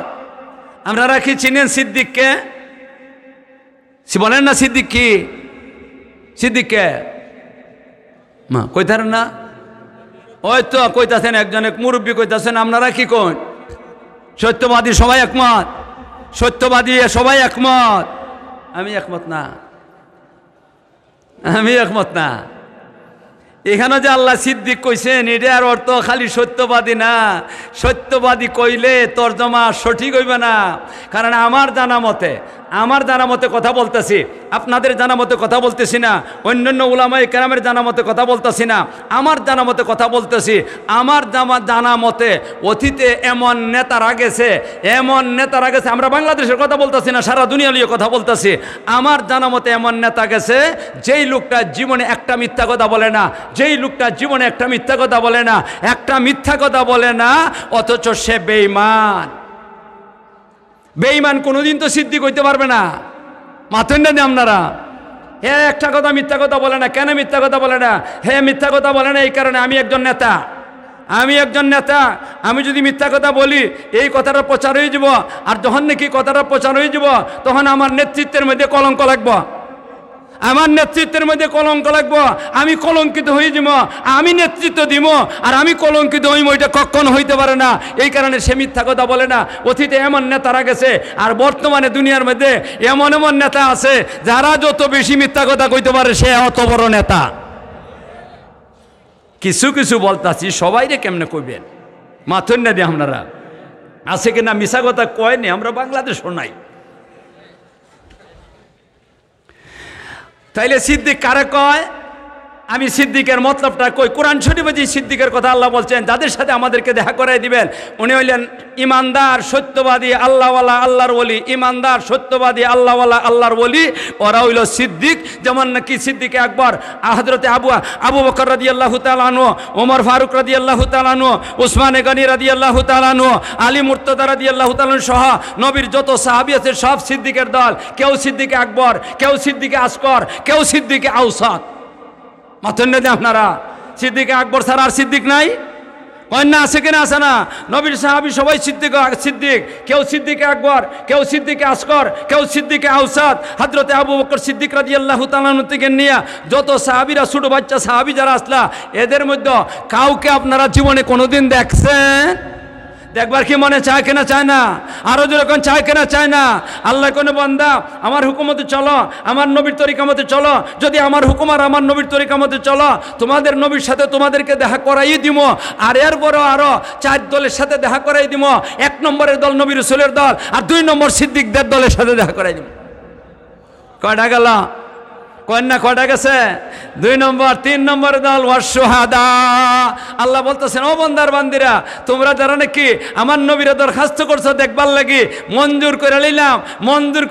আপনারা কি চিনেন সিদ্দিককে? বলেন না সিদ্দিক কি? সিদ্দিককে মা কইতারেন না? ওই তো কইতাছেন, একজন এক মুরব্বী কইতাছেন। আপনারা কি কোন? সত্যবাদী সবাই একমত? সত্যবাদী সবাই একমত? আমি একমত না, আমি একমত না। এখানে যে আল্লাহ সিদ্দিক কইছেন এটার অর্থ খালি সত্যবাদী না। সত্যবাদী কইলে তর্জমা সঠিক হইবে না। কারণ আমার জানা মতে কথা বলতেছি, আপনাদের জানা মতে কথা বলতেছি না, অন্যান্য উলামায়ে কেরামের জানা মতে কথা বলতেছি না, আমার জানা মতে কথা বলতেছি। আমার জানা মতে অতীতে এমন নেতারা গেছে, এমন নেতারা গেছে, আমরা বাংলাদেশের কথা বলতেছি না, সারা দুনিয়া নিয়ে কথা বলতেছি। আমার জানা মতে এমন নেতা গেছে যেই লোকটা জীবনে একটা মিথ্যা কথা বলে না, যেই লোকটা জীবনে একটা মিথ্যা কথা বলে না, একটা মিথ্যা কথা বলে না, অথচ সে বেঈমান। বেঈমান কোনোদিন তো সিদ্দিক হইতে পারবে না। মাথেন না আপনারা? হে একটা কথা মিথ্যা কথা বলে না। কেন মিথ্যা কথা বলে না? হে মিথ্যা কথা বলে না এই কারণে আমি একজন নেতা, আমি একজন নেতা। আমি যদি মিথ্যা কথা বলি এই কথাটা প্রচার হয়ে যাব, আর যখন নাকি কথাটা প্রচার হয়ে যাব তখন আমার নেতৃত্বের মধ্যে কলঙ্ক লাগবে, আমার নেতৃত্বের মধ্যে কলঙ্ক লাগবো, আমি কলঙ্কিত হয়ে যাব। আমি নেতৃত্ব দিব আর আমি কলঙ্কিত হইব, এটা কখনো হইতে পারে না। এই কারণে সে মিথ্যা কথা বলে না। অতীতে এমন নেতারা গেছে, আর বর্তমানে দুনিয়ার মধ্যে এমন এমন নেতা আছে যারা যত বেশি মিথ্যা কথা কইতে পারে সে অত বড় নেতা। কিছু কিছু বলতাছি, সবাই রে কেমনে কইবেন? মাথুন না দিয়ে আপনারা আছে কিনা মিশা কথা কয়নি, আমরা বাংলাদেশ শোনাই। তাইলে সিদ্দিক কারে কয়? আমি সিদ্দিকের মতলবটা কই, কোরআন শরীফে যে সিদ্দিকের কথা আল্লাহ বলছেন, যাদের সাথে আমাদেরকে দেখা করাই দিবেন, উনি হইলেন ইমানদার সত্যবাদী আল্লাহওয়ালা আল্লাহর ওলি। ইমানদার সত্যবাদী আল্লাহওয়ালা আল্লাহর ওলি, ওরা হইল সিদ্দিক। যেমন নাকি সিদ্দিক আকবর, হযরতে আবু বকর রাদিয়াল্লাহু তাআলা আনহু, ওমর ফারুক রাদিয়াল্লাহু তাআলা আনহু, উসমান গনি রাদিয়াল্লাহু তাআলা আনহু, আলী মুর্তজা রাদিয়াল্লাহু তাআলা আনহু সহ নবীর যত সাহাবী আছে সব সিদ্দিকের দল। কেউ সিদ্দিকে আকবর, কেউ সিদ্দিকে আসগর, কেউ সিদ্দিকে আওসাত। মাথেন না আপনারা, সিদ্দিকে আকবর ছাড়া আর সিদ্দিক নাই? কন্যা আছে কিনা? আছে না? নবীর সাহাবী সবাই সিদ্দিক। কেউ সিদ্দিকে আকবর, কেউ সিদ্দিকে আসগর, কেউ সিদ্দিকে আওসাত। হযরতে আবু বকর সিদ্দিক রাদিয়াল্লাহু তাআলা আনহু থেকে নিয়ে যত সাহাবীরা, ছোট বাচ্চা সাহাবী যারা আসলা, এদের মধ্যে কাউকে আপনারা জীবনে কোনোদিন দেখছেন? দেখবার কি মনে চায় কিনা চায় না? আরো যেরকম চায় কিনা চায় না? আল্লাহ কোন বান্দা আমার হুকুমতে চলো, আমার নবীর তরিকা মতে চলো। যদি আমার হুকুম আর আমার নবীর তরিকা মতে চলো, তোমাদের নবীর সাথে তোমাদেরকে দেখা করাই দিব। আর এরপরও আরো 4 দলের সাথে দেখা করাই দিব। 1 নম্বরের দল নবী রাসূলের দল, আর 2 নম্বর সিদ্দিকদের দলের সাথে দেখা করাই দিব। কয়টা গেল? কন্যা কয়টা গেছে? 2 নম্বর। 3 নম্বর দল ওয়াসশুহাদা। আল্লাহ বলতেছেন, ও বান্দার বান্দিরা, তোমরা যারা নাকি আমার নবীরে দরখাস্ত করছো দেখবার লাগি, মঞ্জুর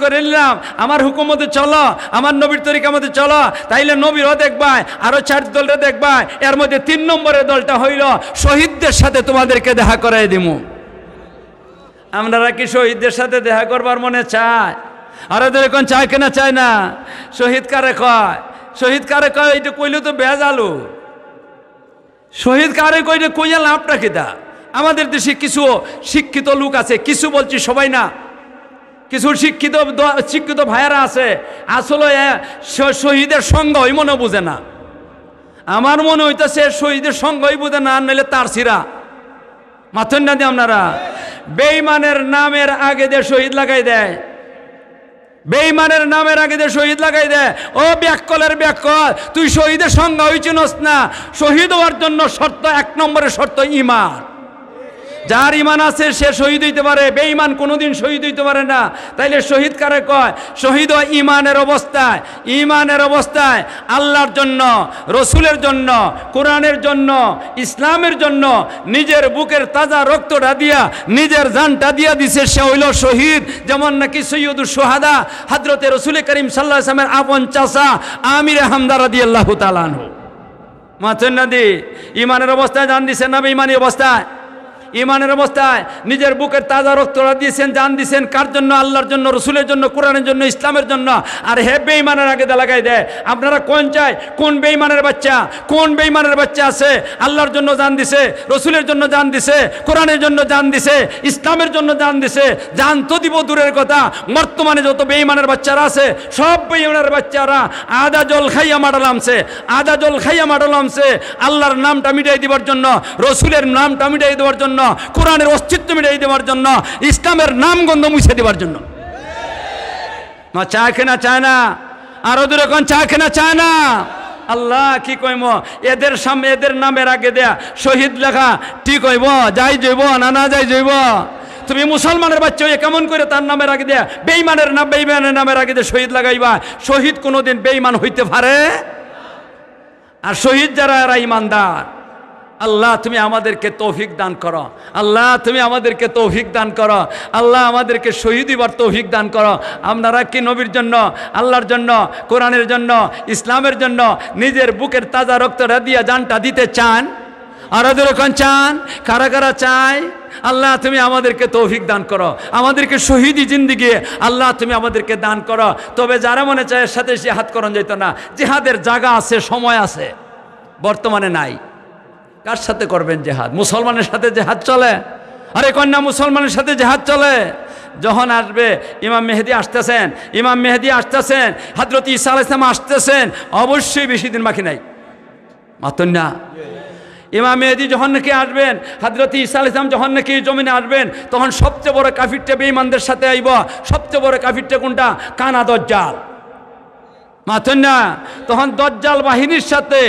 করে নিলাম, আমার হুকুমতে চলো, আমার নবীর তরিকা মতে চলো, তাইলে নবীরও দেখবাই, আরো 4 দলরে দেখবাই। এর মধ্যে 3 নম্বরের দলটা হইল শহীদদের সাথে তোমাদেরকে দেখা করাই দিব। আপনারা কি শহীদদের সাথে দেখা করবার মনে চায়? আর এখন চায় কিনা চায় না? শহীদ কারে কয়? শহীদ কারে কয়? এটা কইলে তো বেজালু। শহীদ কারে কইলে কইয়া লাভটা কিতা? আমাদের দেশে কিছু শিক্ষিত লোক আছে, কিছু বলছি সবাই না, কিছু শিক্ষিত ভাইয়ারা আছে, আসলে শহীদের সঙ্গ ওই মনে বুঝে না। আমার মনে হইতেছে শহীদের সঙ্গই বুঝে না, নইলে তার সিরা। মাথেন না দিয়ে আপনারা? বেঈমানের নামের আগে দিয়ে শহীদ লাগাই দেয়, বেঈমানের নামের আগে দিয়ে শহীদ লাগাই দেয়। ও ব্যাককলের ব্যাককল, তুই শহীদের সংজ্ঞা হইছিস না। শহীদ হওয়ার জন্য শর্ত, 1 নম্বরের শর্ত ঈমান। যার ঈমান আছে সে শহীদ হইতে পারে, বেঈমান কোনোদিন শহীদ হইতে পারে না। তাইলে শহীদ কারে কয়? শহীদ হয় ঈমানের অবস্থায়, আল্লাহর জন্য, রসুলের জন্য, কোরআনের জন্য, ইসলামের জন্য নিজের বুকের তাজা রক্তটা দিয়া, নিজের জানটা দিয়া দিছে, সে হইল শহীদ। যেমন নাকি সৈয়দুস শুহাদা হযরতে রাসূল করিম সাল্লাল্লাহু আলাইহি ওয়াসাল্লামের আপন চাচা আমির হামজা রাদিয়াল্লাহু তাআলা আনহু। মাথেন নদী ঈমানের অবস্থায় জান দিছেন না? বেঈমানি অবস্থায়, ঈমানের অবস্থায় নিজের বুকের তাজা রক্তটা দিয়েছেন, জান দিয়েছেন। কার জন্য? আল্লাহর জন্য, রসুলের জন্য, কোরআনের জন্য, ইসলামের জন্য। আর হে বেঈমানের আগে লাগাই দেয়। আপনারা কোন চাই? কোন বেঈমানের বাচ্চা আছে আল্লাহর জন্য জান দিছে, রসুলের জন্য জান দিছে, কোরআনের জন্য জান দিছে, ইসলামের জন্য জান দিছে? জান তো দিব দূরের কথা, বর্তমানে যত বেঈমানের বাচ্চারা আছে, সব বেঈমানের বাচ্চারা আদা জল খাইয়া মাডলামছে আল্লাহর নামটা মিটাই দেওয়ার জন্য, রসুলের নামটা মিটাই দেওয়ার জন্য, কোরআনের অস্তিত্ব মিটাই দেওয়ার জন্য, ইসলামের নাম গন্ধ মুছে দেওয়ার জন্য। চায় কিনা চায় না? আরো দুরকম চায় কিনা চায় না? আল্লাহ কি কইম, এদের সামনে এদের নামের আগে দেয়া শহীদ লেখা ঠিক হইব? যাই যাইব না যাই যাইব? তুমি মুসলমানের বাচ্চা হয়ে কেমন করে তার নামের আগে দেয়া বেঈমানের নামের আগে দিয়ে শহীদ লাগাইবা? শহীদ কোনোদিন বেঈমান হইতে পারে? আর শহীদ যারা এরা ইমানদার। আল্লাহ তুমি আমাদেরকে তৌফিক দান করো, আল্লাহ তুমি আমাদেরকে তৌফিক দান করো, আল্লাহ আমাদেরকে শহীদ হবার তৌফিক দান করো। আপনারা কি নবীর জন্য, আল্লাহর জন্য, কোরআনের জন্য, ইসলামের জন্য নিজের বুকের তাজা রক্তটা দিয়ে জানটা দিতে চান? আর যেরকম চান? কারা কারা চায়? আল্লাহ তুমি আমাদেরকে তৌফিক দান করো, আমাদেরকে শহীদি জিন্দিগি আল্লাহ তুমি আমাদেরকে দান করো। তবে যারা মনে চায় এর সাথে জিহাদ করন যেত না, জিহাদের জায়গা আছে, সময় আছে, বর্তমানে নাই। কার সাথে করবেন জিহাদ? মুসলমানের সাথে জিহাদ চলে? আরে কন্যা, মুসলমানের সাথে জিহাদ চলে। যখন আসবে ইমাম মেহেদী আসতেছেন, হযরত ঈসা আলাইহিস সালাম আসতেছেন, অবশ্যই বেশি দিন বাকি নাই। মাতন না? ইমাম মেহেদী যখন নাকি আসবেন, হযরত ঈসা আলাইহিস সালাম যখন নাকি জমিনে আসবেন, তখন সবচেয়ে বড় কাফিরটা বেঈমানদের সাথে আইব। সবচেয়ে বড় কাফিরটা কোনটা? কানা দজ্জাল। মাথেন না? তখন দজ্জাল বাহিনীর সাথে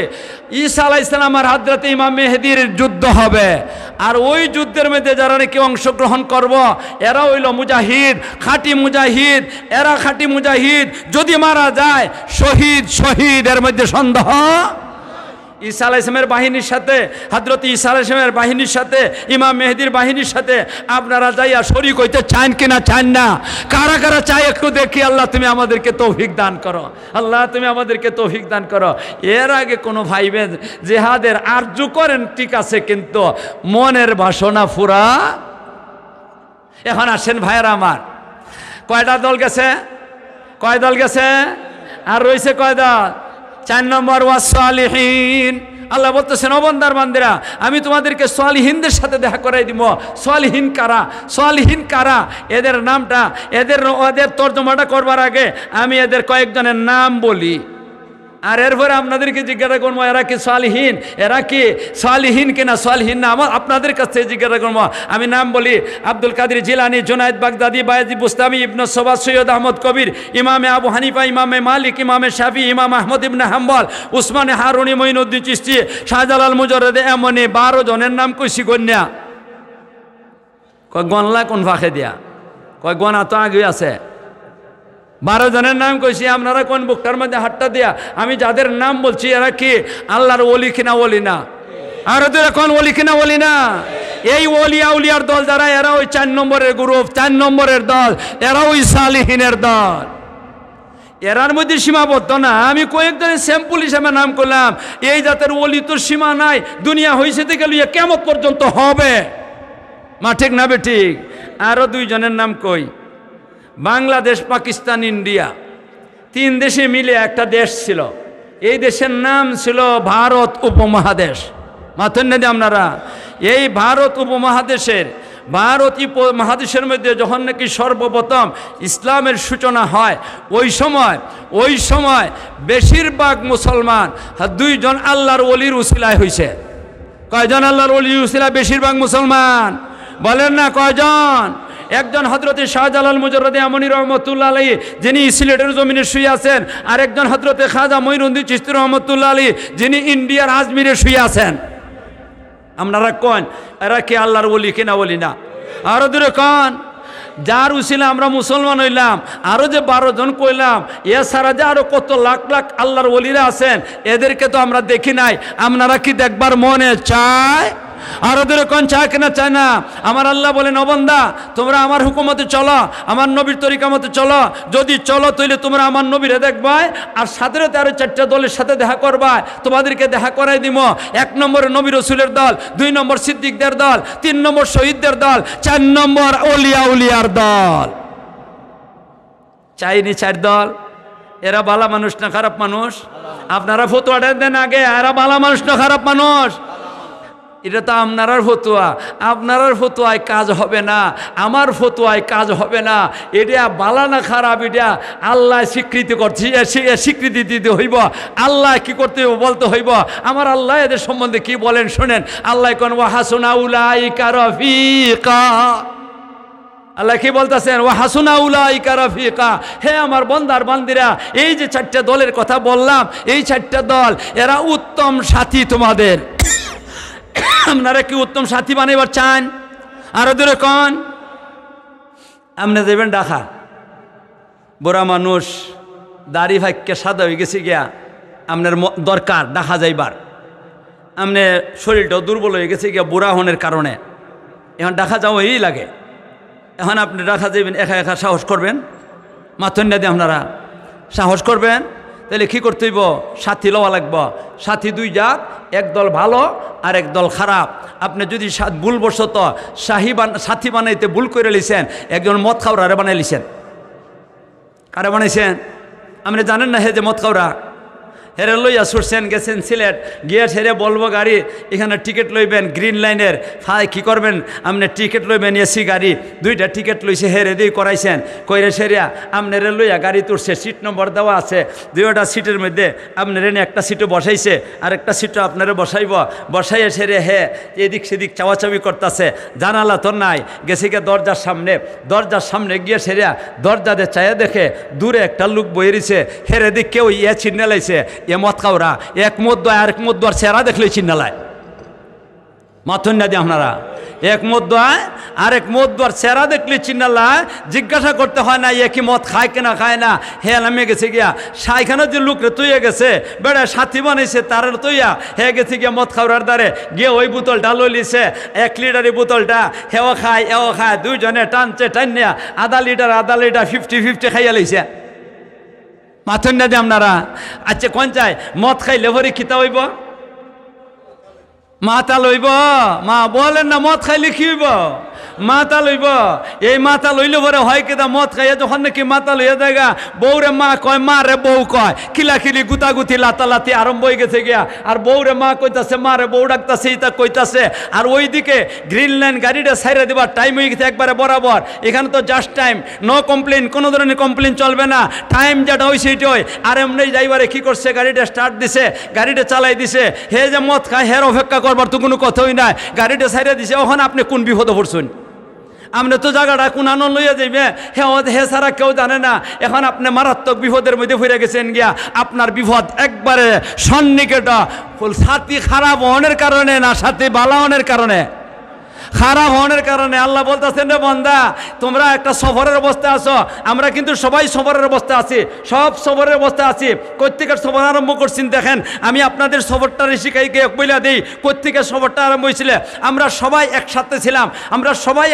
ঈসা আলাইহিস সালাম আর হযরত ইমাম মেহেদীর যুদ্ধ হবে। আর ওই যুদ্ধের মধ্যে যারা নাকি অংশগ্রহণ করব, এরা হইল মুজাহিদ, খাঁটি মুজাহিদ। এরা খাঁটি মুজাহিদ। যদি মারা যায় শহীদ, এর মধ্যে সন্দেহ ঈসা আলাইহিস সালামের বাহিনীর সাথে, হযরত ঈসা আলাইহিস সালামের বাহিনীর সাথে, ইমাম মেহেদির বাহিনীর সাথে আপনারা যাইয়া শরীক হইতে চান কিনা চান না? কারা কারা চাই একটু দেখি। আল্লাহ তুমি আমাদেরকে তৌফিক দান করো, আল্লাহ তুমি আমাদেরকে তৌফিক দান করো। এর আগে কোনো ভাইবেন জিহাদের আরজু করেন ঠিক আছে, কিন্তু মনের বাসনা ফুরা। এখন আসেন ভাইয়েরা আমার, কয়টা দল গেছে? কয় দল গেছে? আর রয়েছে কয় দল? 4 নম্বর ওয়াসসালিহিন। আল্লাহ বলতেছেন, ও বান্দার বান্দিরা, আমি তোমাদেরকে সালিহিনদের সাথে দেখা করাই দিব। সালিহিন কারা? সালিহিন কারা? এদের নামটা, এদের তর্জমাটা করবার আগে আমি এদের কয়েকজনের নাম বলি, আর এরপরে আপনাদেরকে জিজ্ঞাসা করবো এরা কি সালিহিন, এরা কি সালিহিন কিনা সালিহিন না, আমার আপনাদের কাছ থেকে জিজ্ঞাসা করবো। আমি নাম বলি: আব্দুল কাদের জিলানি, জুনায়েদ বাগদাদি, বায়েজিদ বুস্তামি, ইবনে সবা, সৈয়দ আহমদ কবির, ইমামে আবু হানিফা, ইমামে মালিক, ইমামে শাফি, ইমাম আহমদ ইবনে হাম্বল, উসমানে হারুনি, মঈনুদ্দিন চিশতি, শাহজালাল মুজাররদ, এমনি 12 জনের নাম কইছি। কন্যা কয় গনলা কোন ফাঁকে দিয়া? কয় গনা তো আগে আছে। 12 জনের নাম কইছি, আপনারা কোন বুকটার মধ্যে হাতটা দিয়া। আমি যাদের নাম বলছি এরা কি আল্লাহর ওলি কিনা ওলি না? আর ওদের কোন ওলি কিনা ওলি না? এই ওলিয়া উলিয়ার দল যারা, এরা ওই 4 নম্বরের গ্রুপ, 4 নম্বরের দল, এরা ওই সালিহিনের দল। এরার মধ্যে সীমাবদ্ধ না। আমি কয়েকজনের স্যাম্পল হিসেবে নাম করলাম। এই জাতের ওলি তো সীমা নাই, দুনিয়া হয়েছে থেকে লইয়া কিয়ামত পর্যন্ত হবে। মা ঠিক না বে ঠিক? আরো 2 জনের নাম কই। বাংলাদেশ, পাকিস্তান, ইন্ডিয়া, 3 দেশে মিলে একটা দেশ ছিল। এই দেশের নাম ছিল ভারত উপমহাদেশ। মাথেন না আপনারা? এই ভারত উপমহাদেশের, ভারত উপমহাদেশের মধ্যে যখন নাকি সর্বপ্রথম ইসলামের সূচনা হয়, ওই সময় বেশিরভাগ মুসলমান 2 জন আল্লাহর ওলির উসিলায় হয়েছে। কয়জন আল্লাহর ওলির উসিলায় বেশিরভাগ মুসলমান? বলেন না কয়জন? একজন হযরতে শাহজালাল মুজাররদ আমনি রহমাতুল্লাহ আলাইহি, যিনি সিলেটের জমিনে শুয়ে আছেন, আর একজন হযরতে খাজা মঈনুদ্দিন চিশতি রহমাতুল্লাহ আলাইহি, যিনি ইন্ডিয়ার আজমিরে শুয়ে আছেন। আপনারা কোন এরা কি আল্লাহর ওলি কিনা ওলি না? আরো দূরে কোন যার উসিলা আমরা মুসলমান হইলাম। আরো যে 12 জন কইলাম, এছাড়া যে আরো কত লাখ লাখ আল্লাহর ওলিরা আছেন, এদেরকে তো আমরা দেখি নাই। আপনারা কি দেখবার মনে চায়? আর ওদের কোন চায় কিনা চায় না? আমার আল্লাহ বলেন, ও বান্দা, তোমরা আমার হুকুমতে চলো, আমার নবীর তরিকা মতে চলো। যদি চলো তাহলে তোমরা আমার নবীরে দেখবাই, আর সাথে 4টা দলের সাথে দেখা করবাই। তোমাদেরকে দেখা করাই দিব। 1 নম্বরে নবী রসুলের দল, 2 নম্বর সিদ্দিকদের দল, 3 নম্বর শহীদদের দল, 4 নম্বর ওলিয়া উলিয়ার দল। চাইনি 4 দল। এরা ভালো মানুষ না খারাপ মানুষ? আপনারা ফতোয়াটা দেন আগে, এরা ভালো মানুষ না খারাপ মানুষ? এটা তো আপনার ফতোয়া, আপনার ফতোয়ায় কাজ হবে না, আমার ফতোয়ায় কাজ হবে না। এটা বালা না খারাপ, এটা আল্লাহ স্বীকৃতি করছি, স্বীকৃতি দিতে হইব। আল্লাহ কি করতে হইব বলতে হইব। আমার আল্লাহ এদের সম্বন্ধে কি বলেন শোনেন। আল্লাহ কোন ওয়া হাসুনা উলাইকা রফিকা। আল্লাহ কি বলতেছেন? ওয়া হাসুনা উলাইকা রফিকা। হে আমার বান্দার বান্দিরা, এই যে 4টা দলের কথা বললাম, এই 4টা দল এরা উত্তম সাথী তোমাদের। আপনারা কি উত্তম সাথী বানাইবার চান? আরো দূরে কোন আপনি যাবেন ঢাকা, বুড়া মানুষ, দাড়ি ভাইকে সাদা হয়ে গেছে গিয়া, আপনার দরকার ঢাকা যাইবার। আপনি শরীরটাও দুর্বল হয়ে গেছে গিয়া বুড়া হনের কারণে, এখন ঢাকা যাওয়া এই লাগে। এখন আপনি ঢাকা যাইবেন, একা একা সাহস করবেন? মাথন না দিয়ে আপনারা সাহস করবেন? তাহলে কী করতে হইব? সাথী লওয়া লাগব। সাথী 2 জাত, এক দল ভালো আর এক দল খারাপ। আপনি যদি ভুলবশত সাথী বানাইতে ভুল করে লিছেন, একজন মদ খাওয়ারে বানাই লিছেন। কারে বানাইছেন? আপনি জানেন না হে যে মদ খাওয়া, হেরে লইয়া ছুটছেন, গেছেন সিলেট, গিয়ে হেরে বলবো গাড়ি, এখানে টিকিট লইবেন গ্রিন লাইনের। কী করবেন? আপনি টিকিট লইবেন এসি গাড়ি, 2টা টিকিট লইছে, হেরে দিয়ে করাইছেন। কইরে সেরিয়া আপনারে লইয়া গাড়ি তুলছে, সিট নম্বর দেওয়া আছে, 2টা সিটের মধ্যে আপনার এনে একটা সিটও বসাইছে, আর একটা সিটও আপনারা বসাইব। বসাইয়া সেরে হে এদিক সেদিক চাওয়াচাবি করতেছে, জানালা তো নাই। গেছে গিয়ে দরজার সামনে গিয়ে সেরিয়া দরজাতে চাইয়া দেখে দূরে একটা লোক বয়ে রয়েছে। হেরে দিক কেউ চিন্না লাইছে, এ মদ খাওরা, এক মধ্য আর এক মধ্য আর চেহারা দেখলেই চিন্নালায়। মাথুন না দিয়ে আপনারা এক মদ হয় আর এক মদ আর চেহারা দেখলে চিন্নাল্লা জিজ্ঞাসা করতে হয় না এ কি মদ খায় কিনা খায় না হে নামে গেছে গিয়া সাইখানে যে লোকরে তুইয়া গেছে বেড়া সাথী বানাইছে তার তুইয়া হে গেছে গিয়া মদ খাওয়ার দ্বারে গিয়ে ওই বোতলটা লইলিছে 1 লিটারি বোতলটা হেও খায় এও খায় দুইজনে টানছে টানিয়া আধা লিটার 50-50 খাইয়া লইছে মাথুন না দিয়ে আপনারা আচ্ছা কোন চাই মদ খাইলে ভরি খিতা হইব মাথা লইব মা বলেন না মদ খাইলে কি হইব মাথা লইব এই মাথা লইলে পরে হয় কেদা মদ খাইয়া যখন নাকি মাথা লইয়া দেখা বউরে মা কয় মা রে বউ কয় খিলাখিলি গুতাগুতি লাতালাতি আরম্ভ হয়ে গেছে গিয়া আর বউরে মা কইতাছে মা রে বউ ডাকতাছে ইতা কইতাছে আর ওইদিকে গ্রিন লাইন গাড়িটা সাইরে দিবার টাইম হয়ে গেছে একবারে বরাবর এখানে তো জাস্ট টাইম নো কমপ্লেন কোনো ধরনের কমপ্লেন চলবে না টাইম যেটা হয়েছে সেইটাই আর এমনি যাইবারে কি করছে গাড়িটা স্টার্ট দিছে গাড়িটা চালাই দিছে হে যে মদ খায় হের অপেক্ষা করবার তো কোনো কথাই নাই গাড়িটা সাইরে দিছে ওখানে আপনি কোন বিপদে পড়ছেন আপনি তো জায়গাটা কোন আনন্দ লইয়া যাইবে হে সারা কেউ জানে না এখন আপনি মারাত্মক বিপদের মধ্যে ফিরে গেছেন গিয়া আপনার বিপদ একবারে সন্নিকটা সাথী খারাপ হওয়ার কারণে না সাথী বালা হওয়ার কারণে খারাপ হওয়ার কারণে আল্লাহ বলতেছেন রে বান্দা তোমরা একটা সফরের অবস্থায় আছো আমরা কিন্তু সবাই সফরের অবস্থায় আছি সব সফরের অবস্থায় আছি কোত্থেকে সফর আরম্ভ করছেন দেখেন আমি আপনাদের সফরটা শিখাইকে বইলা দিই কোত্থেকে সফরটা আরম্ভ হয়েছিল আমরা সবাই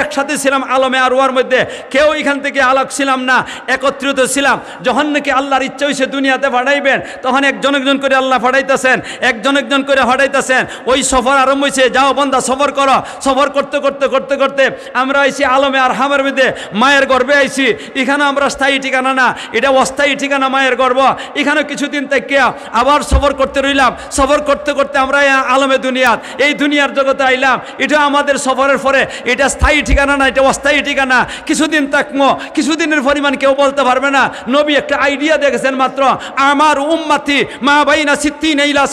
একসাথে ছিলাম আলমে আরওয়ার মধ্যে কেউ এখান থেকে আলাগ ছিলাম না একত্রিত ছিলাম যখন নাকি আল্লাহর ইচ্ছা হয়েছে দুনিয়াতে পাঠাইবেন তখন একজন একজন করে আল্লাহ পাঠাইতেছেন একজন একজন করে পাঠাইতেছেন ওই সফর আরম্ভ হয়েছে যাও বান্দা সফর করো সফর করতে করতে করতে আমরা আইছি আলমে আর হামের মধ্যে মায়ের গর্ভে আইছি এখানে আমরা স্থায়ী ঠিকানা না এটা অস্থায়ী ঠিকানা মায়ের গর্ভ এখানে কিছুদিন থেকে আবার সফর করতে রইলাম সফর করতে করতে আমরা আলমে দুনিয়াত এই দুনিয়ার জগতে আইলাম এটা আমাদের সফরের পরে এটা স্থায়ী ঠিকানা না এটা অস্থায়ী ঠিকানা কিছুদিন থাকবো কিছুদিনের পরিমাণ কেউ বলতে পারবে না নবী একটা আইডিয়া দেখেছেন মাত্র আমার উম্মতি মা বাইনা সিত্তিন ইলা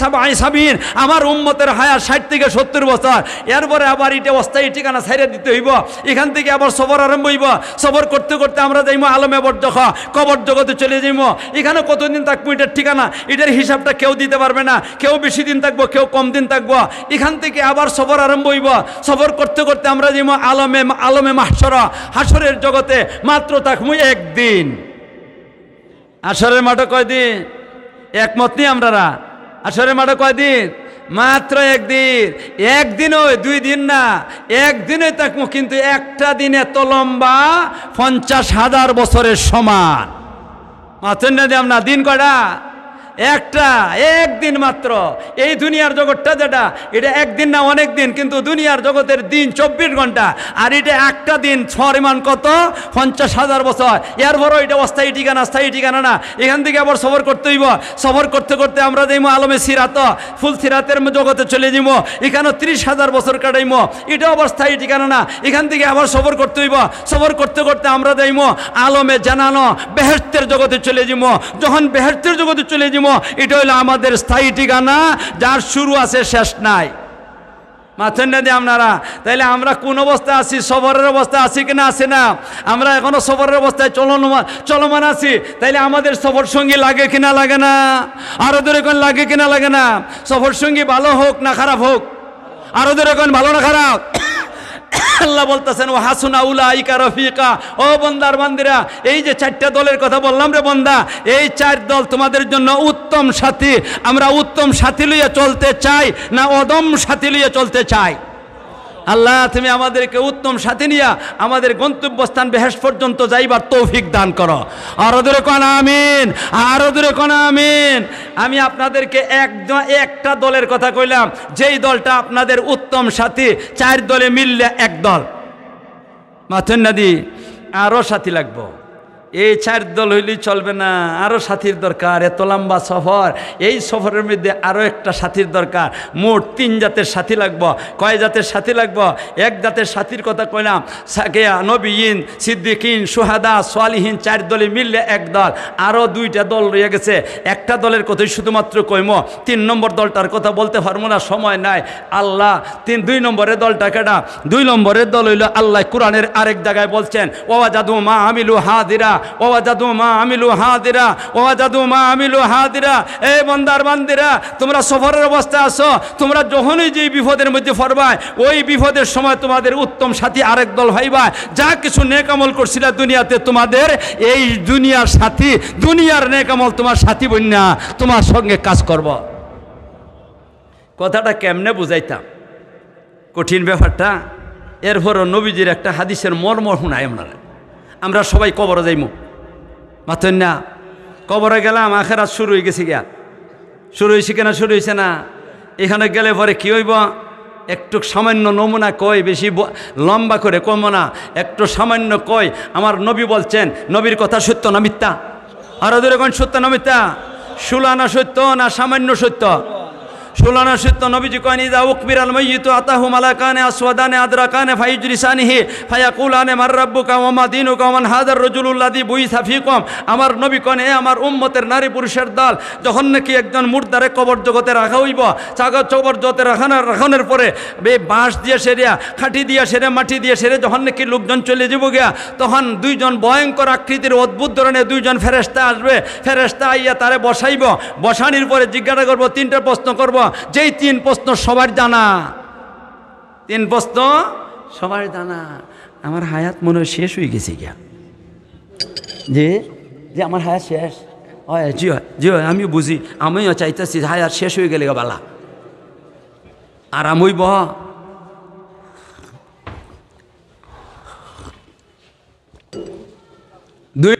সাবিন আমার উম্মতের হায়াত 60 থেকে 70 বছর এরপরে আবার এটা অস্থায়ী ঠিকানা ছাইরে দিতে হইব এখান থেকে আবার সফর আরম্ভ হইব সফর করতে করতে আমরা যাইবো আলমে বরজখ কবর জগতে চলে যাইবো এখানে কতদিন থাকবো এটার ঠিকানা এটার হিসাবটা কেউ দিতে পারবে না কেউ বেশি দিন থাকবো কেউ কম দিন থাকবো এখান থেকে আবার সফর আরম্ভ হইব সফর করতে করতে আমরা যাইবো আলমে মাহশর হাসরের জগতে মাত্র থাকবো একদিন হাসরের মাঠে কয়দিন একমত নেই আমরা হাসরের মাঠে কয়দিন মাত্র একদিন ওই 2 দিন না একদিনে থাকবো কিন্তু একটা দিন এত লম্বা 50,000 বছরের সমান মাত্র না দিলাম না দিন কয়টা একটা একদিন মাত্র এই দুনিয়ার জগৎটা যেটা এটা একদিন না অনেক দিন কিন্তু দুনিয়ার জগতের দিন 24 ঘন্টা আর এটা একটা দিন পরিমাণ কত 50,000 বছর এরপরও এটা অস্থায়ী ঠিকানা স্থায়ী ঠিকানা না এখান থেকে আবার সফর করতে হইব সফর করতে করতে আমরা যাইমো আলমে সিরাত ফুল সিরাতের জগতে চলে যাইব এখানে 30,000 বছর কাটাইম এটা আবার স্থায়ী ঠিকানা না এখান থেকে আবার সফর করতে হইব সফর করতে করতে আমরা যাইমো আলমে জানানো বেহেশতের জগতে চলে যাইব যখন বেহেশতের জগতে চলে যাইব এটা হলো আমাদের স্থায়ী ঠিকানা যার শুরু আছে শেষ নাই মাথেন না দিয়ে আপনারা তাইলে আমরা কোন অবস্থায় আছি সফরের অবস্থায় আছি কিনা আছি না আমরা এখনো সফরের অবস্থায় চলমান আছি তাইলে আমাদের সফর সঙ্গী লাগে কিনা লাগে না আরো দূরে কোন লাগে কিনা লাগে না সফর সঙ্গী ভালো হোক না খারাপ হোক আরো দূরে কোন ভালো না খারাপ আল্লাহ বলতেছেন ও হাসুনা উলাইকা রফিকা ও বান্দার বান্দিরা এই যে 4টা দলের কথা বললাম রে বান্দা এই 4 দল তোমাদের জন্য উত্তম সাথী আমরা উত্তম সাথী লইয়া চলতে চাই না অদম সাথী লইয়া চলতে চাই আল্লাহ তুমি আমাদেরকে উত্তম সাথী নিয়া আমাদের গন্তব্যস্থান বেহেশত পর্যন্ত যাইবার তৌফিক দান করো আরো দূরে কোন আমিন আরো দূরে কোন আমিন আমি আপনাদেরকে একটা দলের কথা কইলাম যেই দলটা আপনাদের উত্তম সাথী 4 দলে মিললে এক দল মাথেন নদী আরো সাথী লাগবো এই 4 দল হইলেই চলবে না আরো সাথীর দরকার এত লম্বা সফর এই সফরের মধ্যে আরো একটা সাথীর দরকার মোট 3 জাতের সাথী লাগবো কয় জাতের সাথী লাগবো এক জাতের সাথীর কথা কইলাম সাকিয়া নবীন সিদ্দিকিন সুহাদা সালিহিন 4 দলে মিললে এক দল আরো 2টা দল রয়ে গেছে একটা দলের কথাই শুধুমাত্র কইমো 3 নম্বর দলটার কথা বলতে পারবো না সময় নাই আল্লাহ 2 নম্বরের দলটা কেডা 2 নম্বরের দল হইল আল্লাহ কোরআনের আরেক জায়গায় বলছেন ওয়াজাদু মা আমিলু হাদিরা ওয়াজাদু মা আমিলু হাদিরা ওয়াজাদু মা আমিলু হাদিরা। এই বান্দার বান্দিরা, তোমরা সফরের অবস্থায় আছো, তোমরা যখনই যে বিপদের মধ্যে পড়বায় ওই বিপদের সময় তোমাদের উত্তম সাথী আরেক দল ভাইবা, যা কিছু নেক আমল করছিলা দুনিয়াতে, তোমাদের এই দুনিয়ার সাথী, দুনিয়ার নেক আমল তোমার সাথী বন্যা তোমার সঙ্গে কাজ করব। কথাটা কেমনে বুঝাইতাম, কঠিন ব্যাপারটা। এরপরও নবীজির একটা হাদিসের মর্ম শুনাই আমরা সবাই কবরে যাইমু, মাথেন না? কবরে গেলাম, আখেরাত শুরু হয়ে গেছে গিয়া, শুরু হয়েছে কিনা শুরু হয়েছে না? এখানে গেলে পরে কী হইব, একটু সামান্য নমুনা কই, বেশি লম্বা করে কম না, একটু সামান্য কই। আমার নবী বলছেন, নবীর কথা সত্য না মিথ্যা? আরো দূরে কোন সত্য না মিথ্যা? সুলানা সত্য না সামান্য সত্য? সুলানা সত্য। নবীজি কয়েন, ইদা উকবির আল মাইয়িতু আতাহু মালাকানে আসওয়াদানে আদরাকানে ফাইজলিসানিহি ফায়াকুলানে মার রাব্বুকা ওয়া মা দীনুকা ওয়া মান হাযার রাজুলুল্লাযী বুইসা ফীকুম। আমার নবী কয়েন, এ আমার উম্মতের নারী পুরুষের দল, যখন নাকি একজন মুর্দারে কবর জগতে রাখা হইব, কবর জগতে রাখানোর পরে বাঁশ দিয়ে সেরিয়া, খাটি দিয়ে সেরে, মাটি দিয়ে সেরে যখন নাকি লোকজন চলে যাব গিয়া, তখন দুইজন ভয়ঙ্কর আকৃতির অদ্ভুত ধরনের দুইজন ফেরেশতা আসবে। ফেরেশতা আইয়া তারে বসাইব, বসানির পরে জিজ্ঞাসা করব, তিনটা প্রশ্ন করব, যেই তিন প্রশ্ন সবার জানা, তিন প্রশ্ন সবার জানা। আমার হায়াত মনে হয় শেষ হয়ে গেছে গিয়া, যে যে আমার হায়াত শেষ হয়। জি হয়, জি হয়, আমিও বুঝি, আমিও চাইতেছি হায়াত শেষ হয়ে গেলে বালা আরাম হইব। দুই